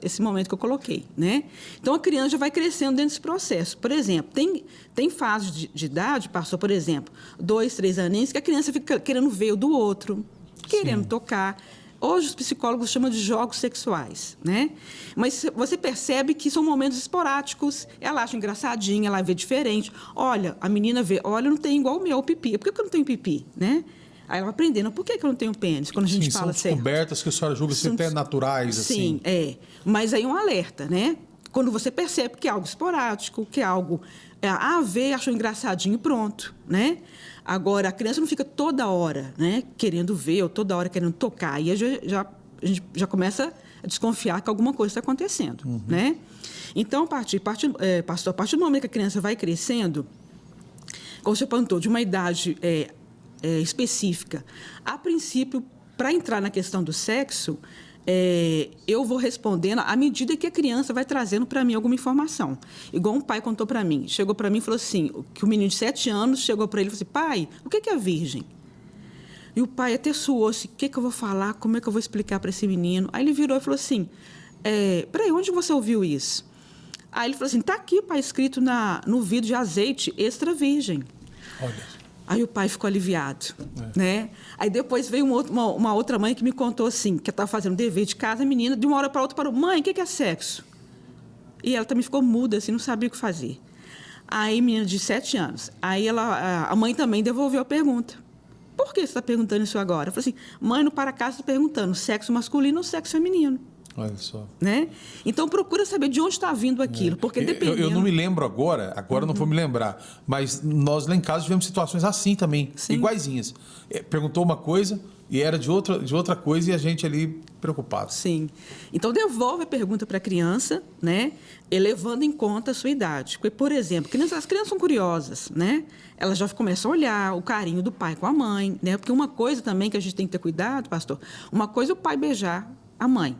S2: esse momento que eu coloquei, né? Então, a criança já vai crescendo dentro desse processo. Por exemplo, tem fases de idade, passou, por exemplo, 2, 3 aninhos, que a criança fica querendo ver o do outro, querendo tocar. Hoje, os psicólogos chamam de jogos sexuais, né? Mas você percebe que são momentos esporádicos. Ela acha engraçadinha, ela vê diferente. Olha, a menina vê, olha, não tem igual o meu pipi. Por que eu não tenho pipi, né? Aí ela vai aprendendo, por que eu não tenho pênis? Quando a gente fala
S1: são descobertas que a senhora julga ser até naturais, assim.
S2: Sim, Mas aí um alerta, né? Quando você percebe que é algo esporádico, que é algo... vê, achou engraçadinho e pronto, né? Agora, a criança não fica toda hora, né, querendo ver ou toda hora querendo tocar. Aí a gente já começa a desconfiar que alguma coisa está acontecendo, né? Então, pastor, a partir do momento que a criança vai crescendo, como você perguntou, de uma idade específica, a princípio, para entrar na questão do sexo, eu vou respondendo à medida que a criança vai trazendo para mim alguma informação. Igual um pai contou para mim, chegou para mim e falou assim, que o menino de 7 anos chegou para ele e falou assim, pai, o que é virgem? E o pai até suou assim, o que eu vou falar, como é que eu vou explicar para esse menino? Aí ele virou e falou assim, peraí, onde você ouviu isso? Aí ele falou assim, está aqui, pai, escrito no vidro de azeite extra virgem.
S1: Olha.
S2: Aí o pai ficou aliviado, né? Aí depois veio uma outra mãe que me contou assim, que estava fazendo dever de casa, a menina, de uma hora para outra, parou, mãe, o que é sexo? E ela também ficou muda, assim, não sabia o que fazer. Aí, menina de 7 anos, aí a mãe também devolveu a pergunta. Por que você está perguntando isso agora? Eu falei assim, mãe, no para casa está perguntando sexo masculino ou sexo feminino.
S1: Olha só.
S2: Né? Então, procura saber de onde está vindo aquilo, porque dependendo...
S1: Eu não me lembro agora não vou me lembrar, mas nós lá em casa tivemos situações assim também,
S2: Sim.
S1: iguaizinhas. Perguntou uma coisa e era de outra coisa e a gente ali preocupado.
S2: Sim. Então, devolve a pergunta para a criança, né? Levando em conta a sua idade. Porque, por exemplo, as crianças são curiosas, né? Elas já começam a olhar o carinho do pai com a mãe, né? Porque uma coisa também que a gente tem que ter cuidado, pastor, uma coisa é o pai beijar a mãe.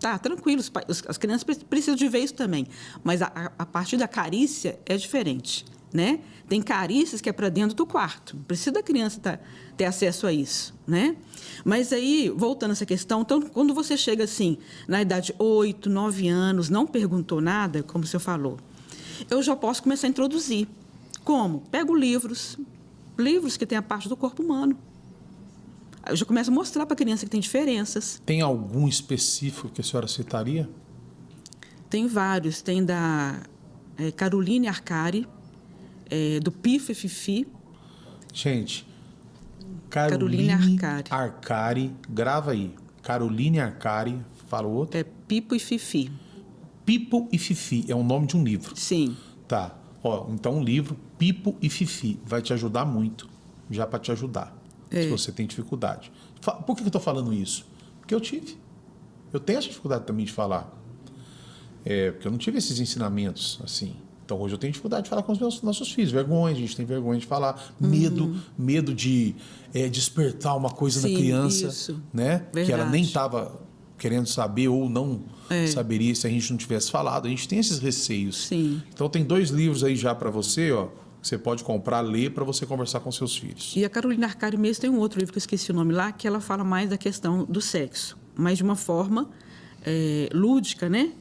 S2: Tá, tranquilo, as crianças precisam de ver isso também. Mas a partir da carícia é diferente, né? Tem carícias que é para dentro do quarto. Precisa da criança ter acesso a isso, né? Mas aí, voltando a essa questão, então, quando você chega assim, na idade de 8, 9 anos, não perguntou nada, como o senhor falou, eu já posso começar a introduzir. Como? Pego livros que têm a parte do corpo humano. Eu já começo a mostrar para a criança que tem diferenças.
S1: Tem algum específico que a senhora citaria?
S2: Tem vários. Tem da Caroline Arcari, do Pifo e Fifi.
S1: Gente, Caroline Arcari, grava aí. Caroline Arcari, fala o outro.
S2: Pipo e Fifi.
S1: Pipo e Fifi, é o nome de um livro.
S2: Sim.
S1: Tá. Então um livro, Pipo e Fifi, vai te ajudar muito, já para te ajudar. Se você tem dificuldade. Por que eu estou falando isso? Porque eu tive. Eu tenho essa dificuldade também de falar. Porque eu não tive esses ensinamentos assim. Então, hoje eu tenho dificuldade de falar com os nossos filhos. Vergonha, a gente tem vergonha de falar. Medo de despertar uma coisa na criança. Isso. Né? Que ela nem estava querendo saber ou não saberia se a gente não tivesse falado. A gente tem esses receios.
S2: Sim.
S1: Então, tem 2 livros aí já para você, que você pode comprar, ler para você conversar com seus filhos.
S2: E a Carolina Arcari mesmo tem um outro livro que eu esqueci o nome lá, que ela fala mais da questão do sexo, mas de uma forma lúdica, né?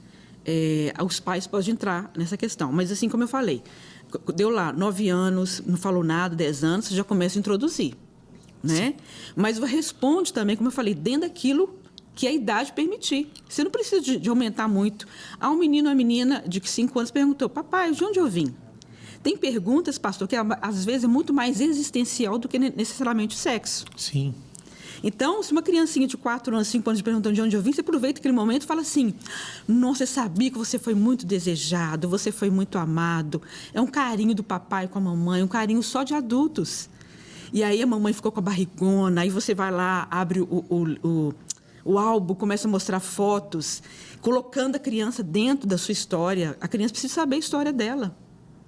S2: Os pais podem entrar nessa questão. Mas assim como eu falei, deu lá 9 anos, não falou nada, 10 anos, você já começa a introduzir, né? Mas responde também, como eu falei, dentro daquilo que a idade permitir. Você não precisa de aumentar muito. Há um menino ou uma menina de 5 anos perguntou, papai, de onde eu vim? Tem perguntas, pastor, que às vezes é muito mais existencial do que necessariamente sexo.
S1: Sim.
S2: Então, se uma criancinha de 4 anos, 5 anos perguntando de onde eu vim, você aproveita aquele momento e fala assim, nossa, você sabia que você foi muito desejado, você foi muito amado, é um carinho do papai com a mamãe, um carinho só de adultos. E aí a mamãe ficou com a barrigona, aí você vai lá, abre o álbum, começa a mostrar fotos, colocando a criança dentro da sua história. A criança precisa saber a história dela.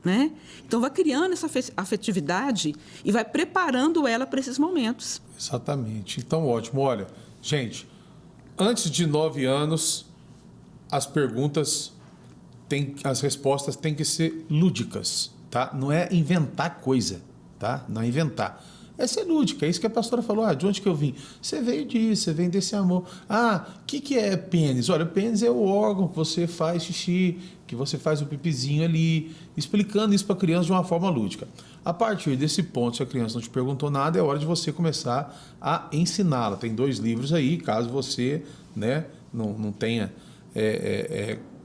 S2: Né? Então, vai criando essa afetividade e vai preparando ela para esses momentos.
S1: Exatamente. Então, ótimo. Olha, gente, antes de 9 anos, as respostas têm que ser lúdicas, tá? Não é inventar coisa, tá? Não é inventar. É ser lúdica, é isso que a pastora falou. De onde que eu vim? Você veio disso, você vem desse amor. O que é pênis? Olha, o pênis é o órgão que você faz xixi, que você faz o pipizinho ali, explicando isso para a criança de uma forma lúdica. A partir desse ponto, se a criança não te perguntou nada, é hora de você começar a ensiná-la. Tem 2 livros aí, caso você não tenha,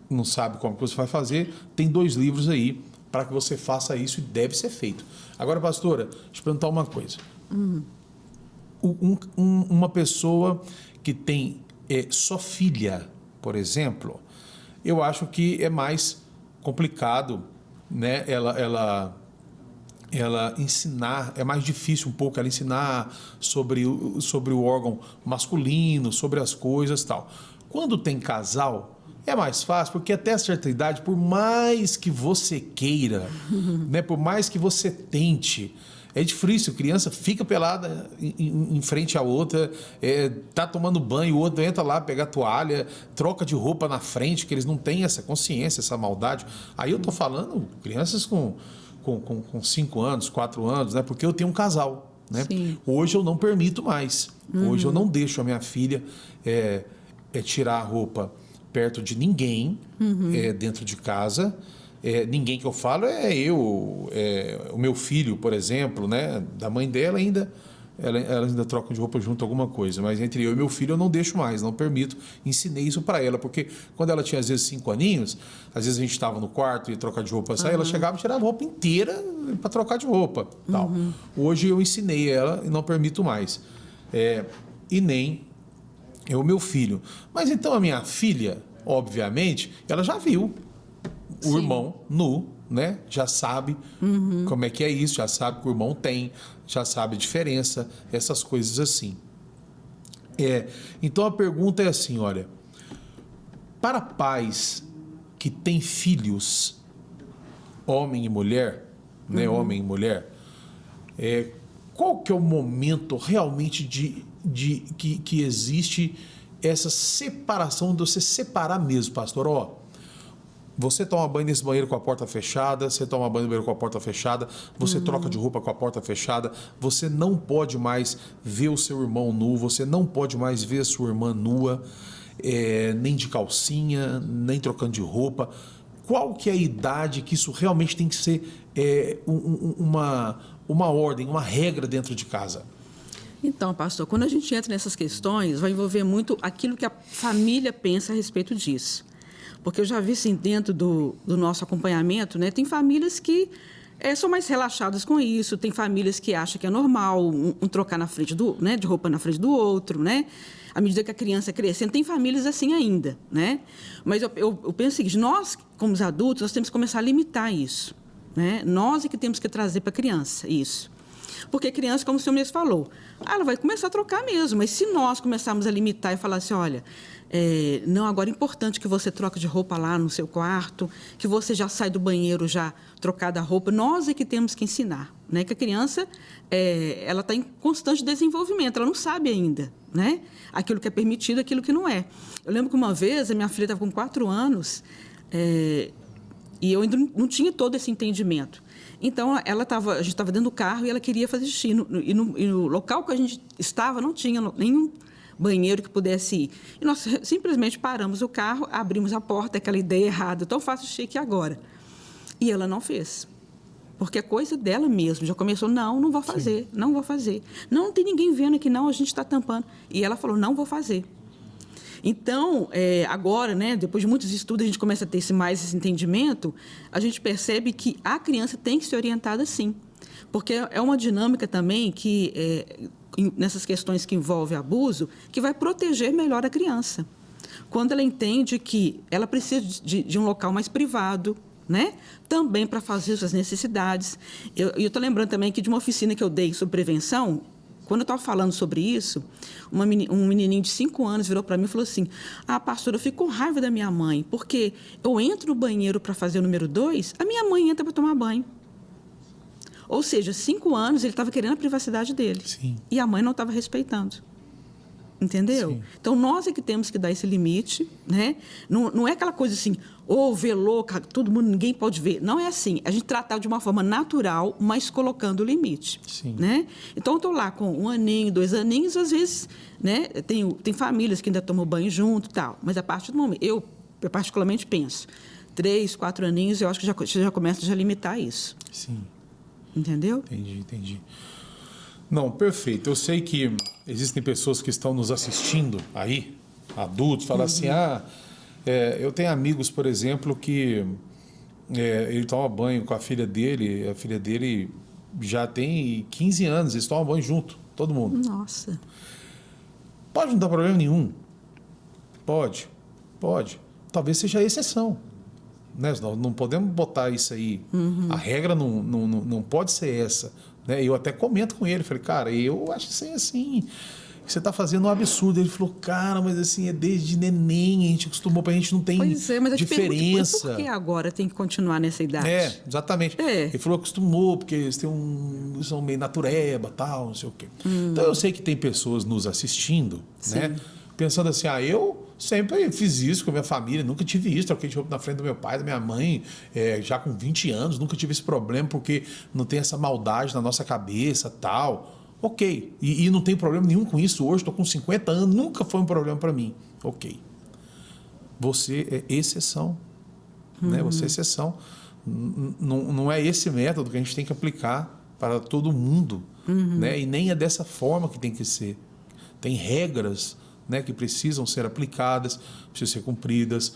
S1: não sabe como que você vai fazer, tem 2 livros aí para que você faça isso e deve ser feito. Agora, pastora, deixa eu perguntar uma coisa. Uma pessoa que tem só filha, por exemplo, eu acho que é mais complicado, né? Ela ensinar, é mais difícil um pouco ela ensinar sobre o órgão masculino, sobre as coisas e tal. Quando tem casal, é mais fácil, porque até certa idade, por mais que você queira, né, por mais que você tente, É difícil, criança fica pelada em frente à outra, tá tomando banho, o outro entra lá, pega a toalha, troca de roupa na frente, que eles não têm essa consciência, essa maldade. Aí eu tô falando crianças com 5 anos, 4 anos, né? Porque eu tenho um casal, né? Hoje eu não permito mais. Hoje eu não deixo a minha filha tirar a roupa perto de ninguém, dentro de casa. Ninguém que eu falo o meu filho, por exemplo, né? Da mãe dela ainda, ela ainda troca de roupa junto, alguma coisa, mas entre eu e meu filho eu não deixo mais, não permito. Ensinei isso para ela, porque quando ela tinha às vezes 5 aninhos, às vezes a gente estava no quarto e ia trocar de roupa, sair, ela chegava e tirava a roupa inteira para trocar de roupa, tal. Hoje eu ensinei ela e não permito mais, e nem eu, meu filho. Mas então a minha filha, obviamente, ela já viu o irmão nu, né? Já sabe como é que é isso, já sabe que o irmão tem, já sabe a diferença, essas coisas assim. Então a pergunta é assim, olha, para pais que têm filhos, homem e mulher, né? Homem e mulher, qual que é o momento realmente que existe essa separação, de você separar mesmo, pastor? Você toma banho nesse banheiro com a porta fechada, você toma banho no banheiro com a porta fechada, você troca de roupa com a porta fechada, você não pode mais ver o seu irmão nu, você não pode mais ver a sua irmã nua, nem de calcinha, nem trocando de roupa. Qual que é a idade que isso realmente tem que ser uma ordem, uma regra dentro de casa?
S2: Então, pastor, quando a gente entra nessas questões, vai envolver muito aquilo que a família pensa a respeito disso. Porque eu já vi, assim, dentro do nosso acompanhamento, né, tem famílias que são mais relaxadas com isso, tem famílias que acham que é normal um trocar na frente de roupa na frente do outro, né? À medida que a criança é crescendo, tem famílias assim ainda, né? Mas eu penso o seguinte, nós, como os adultos, nós temos que começar a limitar isso, né? Nós é que temos que trazer para a criança isso. Porque a criança, como o senhor mesmo falou, ela vai começar a trocar mesmo, mas se nós começarmos a limitar e falar assim, olha, não, agora é importante que você troque de roupa lá no seu quarto, que você já sai do banheiro já trocada a roupa, nós é que temos que ensinar, né? Que a criança, ela está em constante desenvolvimento, ela não sabe ainda, né? Aquilo que é permitido, aquilo que não é. Eu lembro que uma vez a minha filha estava com 4 anos e eu ainda não tinha todo esse entendimento. Então, a gente estava dentro do carro e ela queria fazer xixi. E no local que a gente estava não tinha nenhum banheiro que pudesse ir. E nós simplesmente paramos o carro, abrimos a porta, aquela ideia errada, tão fácil xixi aqui agora. E ela não fez. Porque é coisa dela mesmo. Já começou, não vou fazer, não vou fazer. Não tem ninguém vendo aqui, não, a gente está tampando. E ela falou, não vou fazer. Então, agora, né, depois de muitos estudos, a gente começa a ter mais esse entendimento, a gente percebe que a criança tem que ser orientada sim. Porque é uma dinâmica também que, nessas questões que envolvem abuso, que vai proteger melhor a criança. Quando ela entende que ela precisa de um local mais privado, né? Também para fazer suas necessidades. Eu estou lembrando também aqui de uma oficina que eu dei sobre prevenção. Quando eu estava falando sobre isso, um menininho de 5 anos virou para mim e falou assim, pastora, eu fico com raiva da minha mãe, porque eu entro no banheiro para fazer o número 2, a minha mãe entra para tomar banho. Ou seja, 5 anos ele estava querendo a privacidade dele.
S1: Sim.
S2: E a mãe não estava respeitando. Entendeu?
S1: Sim.
S2: Então, nós é que temos que dar esse limite, né? Não é aquela coisa assim, ver louca, todo mundo, ninguém pode ver. Não é assim. A gente tratar de uma forma natural, mas colocando o limite.
S1: Sim.
S2: Né? Então, eu estou lá com 1 aninho, 2 aninhos, às vezes, né? Tem famílias que ainda tomam banho junto e tal. Mas a partir do momento, eu particularmente penso, 3, 4 aninhos, eu acho que já começa a limitar isso.
S1: Sim.
S2: Entendeu?
S1: Entendi. Não, perfeito. Eu sei que existem pessoas que estão nos assistindo aí, adultos, falam assim, eu tenho amigos, por exemplo, que ele toma banho com a filha dele já tem 15 anos, eles tomam banho junto, todo mundo.
S2: Nossa.
S1: Pode não dar problema nenhum. Pode. Talvez seja a exceção. Né? Nós não podemos botar isso aí. A regra não pode ser essa. Né? Eu até comento com ele, falei, cara, eu acho que isso é assim. que você está fazendo um absurdo. Ele falou, cara, mas assim, é desde neném, a gente acostumou, a gente não tem
S2: Pois é, mas eu te
S1: diferença.
S2: pergunto, por que agora tem que continuar nessa idade?
S1: Exatamente. Ele falou, acostumou, porque eles são meio natureba, tal, não sei o quê. Então, eu sei que tem pessoas nos assistindo, né? Pensando assim, eu sempre fiz isso com a minha família, nunca tive isso, troquei de roupa na frente do meu pai, da minha mãe, já com 20 anos, nunca tive esse problema, porque não tem essa maldade na nossa cabeça, tal. Ok. E não tem problema nenhum com isso hoje, estou com 50 anos, nunca foi um problema para mim. Ok. Você é exceção. Né? Você é exceção. Não é esse método que a gente tem que aplicar para todo mundo. Né? E nem é dessa forma que tem que ser. Tem regras, né, que precisam ser aplicadas, precisam ser cumpridas,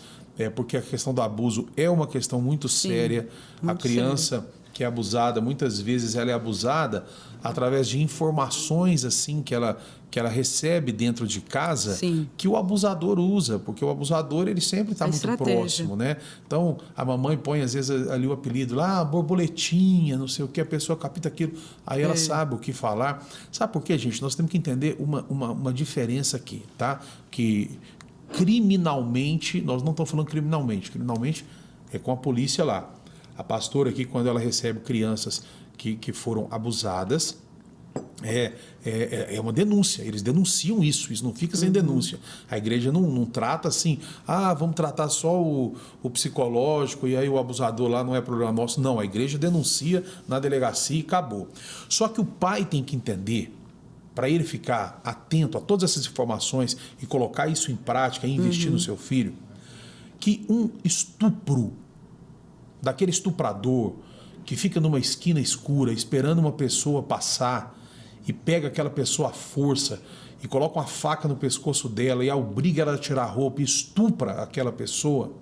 S1: porque a questão do abuso é uma questão muito séria. A criança que é abusada, muitas vezes ela é abusada através de informações assim que ela recebe dentro de casa, que o abusador usa, porque o abusador ele sempre está muito próximo, né? Então a mamãe põe às vezes ali o apelido lá, borboletinha, não sei o que, a pessoa capta aquilo, aí ela sabe o que falar. Sabe por quê, gente? Nós temos que entender uma diferença aqui, tá? Que criminalmente, nós não estamos falando criminalmente é com a polícia lá. A pastora aqui, quando ela recebe crianças que foram abusadas, é uma denúncia. Eles denunciam isso não fica sem denúncia. A igreja não trata assim, vamos tratar só o psicológico e aí o abusador lá não é problema nosso. Não, a igreja denuncia na delegacia e acabou. Só que o pai tem que entender, para ele ficar atento a todas essas informações e colocar isso em prática e investir no seu filho, que um estupro daquele estuprador que fica numa esquina escura esperando uma pessoa passar e pega aquela pessoa à força e coloca uma faca no pescoço dela e obriga ela a tirar a roupa e estupra aquela pessoa,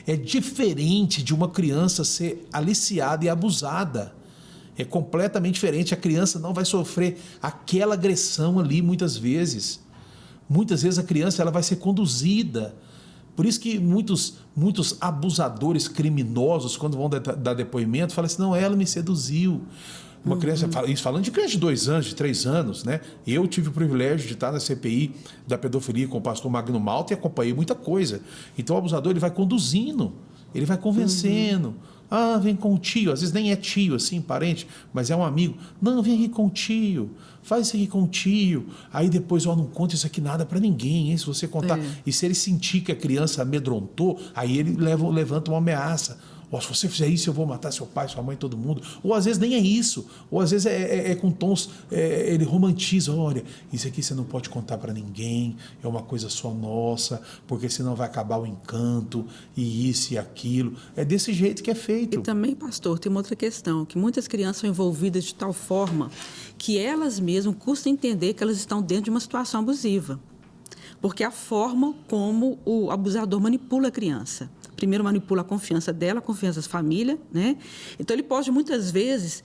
S1: é diferente de uma criança ser aliciada e abusada. É completamente diferente. A criança não vai sofrer aquela agressão ali muitas vezes. Muitas vezes a criança ela vai ser conduzida. Por isso que muitos abusadores criminosos, quando vão dar depoimento, falam assim, não, ela me seduziu. Uma criança, isso falando de criança de 2 anos, de 3 anos, né? Eu tive o privilégio de estar na CPI da pedofilia com o pastor Magno Malta e acompanhei muita coisa. Então o abusador ele vai conduzindo, ele vai convencendo. Vem com o tio, às vezes nem é tio, assim, parente, mas é um amigo. Não, vem aqui com o tio, faz isso aqui com o tio. Aí depois, não conta isso aqui nada para ninguém, hein? Se você contar. E se ele sentir que a criança amedrontou, aí ele levanta uma ameaça. Se você fizer isso, eu vou matar seu pai, sua mãe, todo mundo. Ou às vezes nem é isso. Ou às vezes é com tons, ele romantiza. Olha, isso aqui você não pode contar para ninguém, é uma coisa só nossa, porque senão vai acabar o encanto, e isso e aquilo. É desse jeito que é feito.
S2: E também, pastor, tem uma outra questão, que muitas crianças são envolvidas de tal forma que elas mesmas custam entender que elas estão dentro de uma situação abusiva. Porque a forma como o abusador manipula a criança. Primeiro manipula a confiança dela, a confiança da família, né? Então, ele pode, muitas vezes,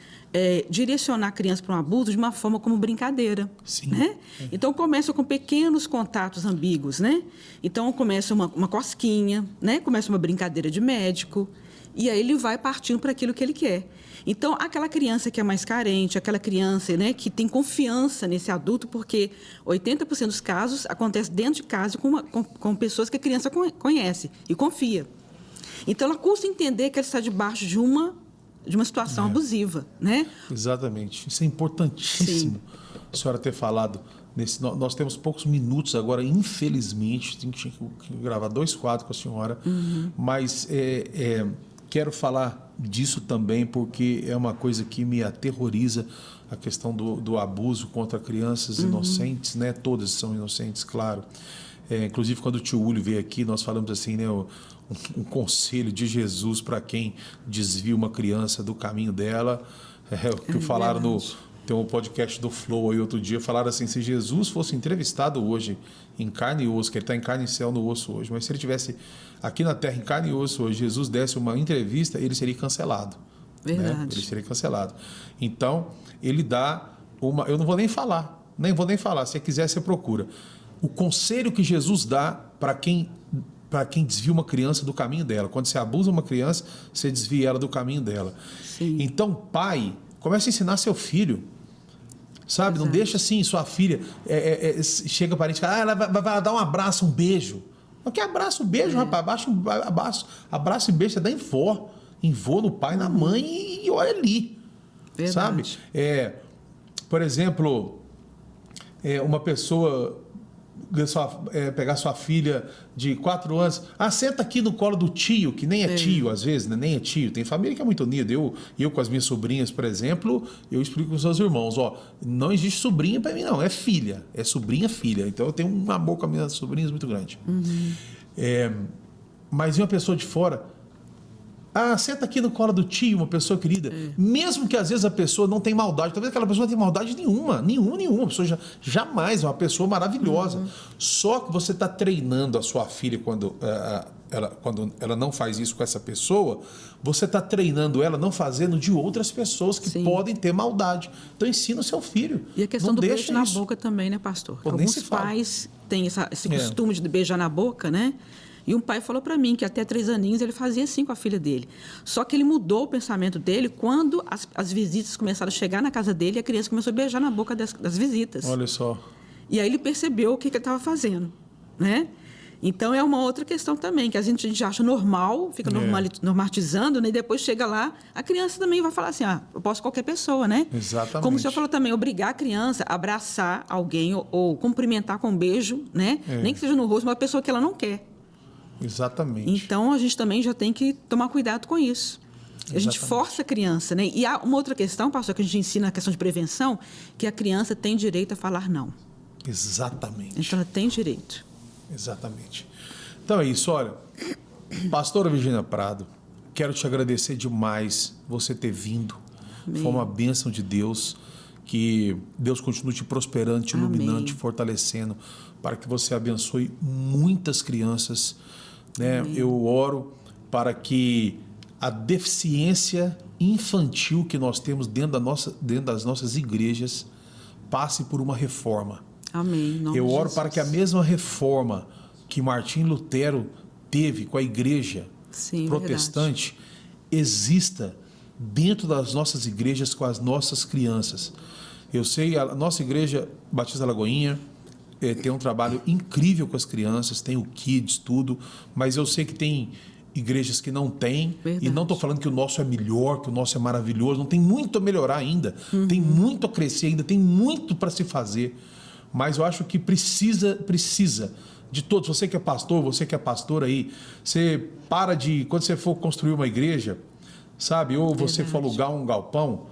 S2: direcionar a criança para um abuso de uma forma como brincadeira.
S1: Sim.
S2: Né? Então, começa com pequenos contatos ambíguos, né? Então, começa uma cosquinha, né? Começa uma brincadeira de médico, e aí ele vai partindo para aquilo que ele quer. Então, aquela criança que é mais carente, aquela criança, né, que tem confiança nesse adulto, porque 80% dos casos acontece dentro de casa com pessoas que a criança conhece e confia. Então, ela custa entender que ela está debaixo de uma situação abusiva, né?
S1: Exatamente. Isso é importantíssimo, a senhora ter falado. Nós temos poucos minutos agora, infelizmente, tinha que gravar 2 quadros com a senhora, mas quero falar disso também, porque é uma coisa que me aterroriza, a questão do abuso contra crianças inocentes, né? Todas são inocentes, claro. Inclusive, quando o tio Ulio veio aqui, nós falamos assim, né? Um conselho de Jesus para quem desvia uma criança do caminho dela. O que falaram tem um podcast do Flow aí outro dia, falaram assim, se Jesus fosse entrevistado hoje em carne e osso, que ele está em carne e céu no osso hoje, mas se ele estivesse aqui na terra em carne e osso hoje, Jesus desse uma entrevista, ele seria cancelado.
S2: Verdade.
S1: Né? Ele seria cancelado. Então, ele dá eu não vou nem falar, se quiser você procura. O conselho que Jesus dá para quem desvia uma criança do caminho dela. Quando você abusa uma criança, você desvia ela do caminho dela.
S2: Sim.
S1: Então, pai, comece a ensinar seu filho Sabe? Não
S2: Exato.
S1: deixa assim sua filha... chega parente, ela vai dar um abraço, um beijo. Mas que abraço, um beijo, rapaz? Abraço e beijo, você dá em vó. Em vô, no pai, na mãe e olha ali.
S2: Verdade.
S1: Sabe? Por exemplo, uma pessoa pegar sua filha de 4 anos, senta aqui no colo do tio, que nem é tio às vezes, né? Nem é tio. Tem família que é muito unida. Eu com as minhas sobrinhas, por exemplo, eu explico com os meus irmãos, não existe sobrinha para mim, não, é filha, é sobrinha, filha. Então eu tenho um amor com as minhas sobrinhas muito grande. Mas e uma pessoa de fora, senta aqui no colo do tio, uma pessoa querida. Mesmo que às vezes a pessoa não tem maldade. Talvez aquela pessoa não tenha maldade nenhuma. A pessoa jamais é uma pessoa maravilhosa. Só que você está treinando a sua filha quando ela não faz isso com essa pessoa, você está treinando ela não fazendo de outras pessoas que podem ter maldade. Então ensina o seu filho.
S2: E a questão do beijo na boca também, né, pastor? Alguns pais têm esse costume de beijar na boca, né? E um pai falou para mim que até 3 aninhos ele fazia assim com a filha dele. Só que ele mudou o pensamento dele quando as visitas começaram a chegar na casa dele e a criança começou a beijar na boca das visitas.
S1: Olha só.
S2: E aí ele percebeu o que ele estava fazendo, né? Então é uma outra questão também, que a gente acha normal, fica normatizando, né? E depois chega lá, a criança também vai falar assim, eu posso qualquer pessoa, né?
S1: Exatamente.
S2: Como o senhor falou também, obrigar a criança a abraçar alguém ou cumprimentar com um beijo, né? Nem que seja no rosto, mas uma pessoa que ela não quer.
S1: Exatamente.
S2: Então, a gente também já tem que tomar cuidado com isso. A gente força a criança, né? E há uma outra questão, pastor, que a gente ensina, a questão de prevenção, que a criança tem direito a falar não.
S1: Exatamente.
S2: Então, ela tem direito.
S1: Exatamente. Então é isso, olha. Pastora Virgínia Prado, quero te agradecer demais você ter vindo. Amém. Foi uma bênção de Deus. Que Deus continue te prosperando, te iluminando, te fortalecendo, para que você abençoe muitas crianças. Né? Eu oro para que a deficiência infantil que nós temos dentro das nossas igrejas passe por uma reforma.
S2: Amém.
S1: Eu oro para que a mesma reforma que Martim Lutero teve com a igreja protestante exista dentro das nossas igrejas com as nossas crianças. Eu sei, a nossa igreja Batista Lagoinha tem um trabalho incrível com as crianças, tem o Kids, tudo, mas eu sei que tem igrejas que não têm, e não estou falando que o nosso é melhor, que o nosso é maravilhoso, não tem muito a melhorar ainda, tem muito a crescer ainda, tem muito para se fazer, mas eu acho que precisa de todos. Você que é pastor, você que é pastor aí, você para de, quando você for construir uma igreja, sabe, ou você for alugar um galpão,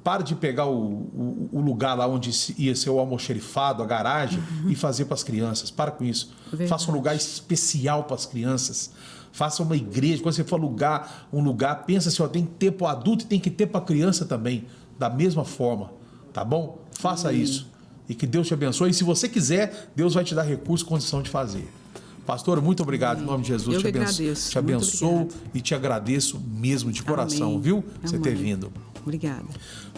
S1: para de pegar o lugar lá onde ia ser o almoxerifado, a garagem, e fazer para as crianças. Para com isso. Faça um lugar especial para as crianças. Faça uma igreja. Quando você for alugar um lugar, pensa assim, tem que ter para o adulto e tem que ter para a criança também. Da mesma forma. Tá bom? Faça isso. E que Deus te abençoe. E se você quiser, Deus vai te dar recurso e condição de fazer. Pastora, muito obrigado. Em nome de Jesus. Te abençoo e te agradeço mesmo de coração, viu? Você ter vindo.
S2: Obrigada.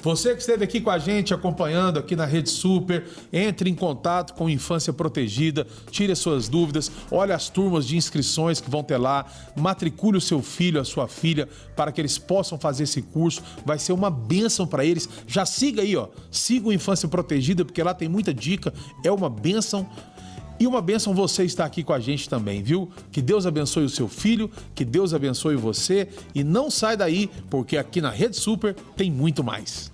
S1: Você que esteve aqui com a gente, acompanhando aqui na Rede Super, entre em contato com Infância Protegida, tire as suas dúvidas, olhe as turmas de inscrições que vão ter lá, matricule o seu filho, a sua filha, para que eles possam fazer esse curso, vai ser uma bênção para eles. Já siga aí, siga o Infância Protegida, porque lá tem muita dica, é uma bênção. E uma bênção você estar aqui com a gente também, viu? Que Deus abençoe o seu filho, que Deus abençoe você e não sai daí, porque aqui na Rede Super tem muito mais.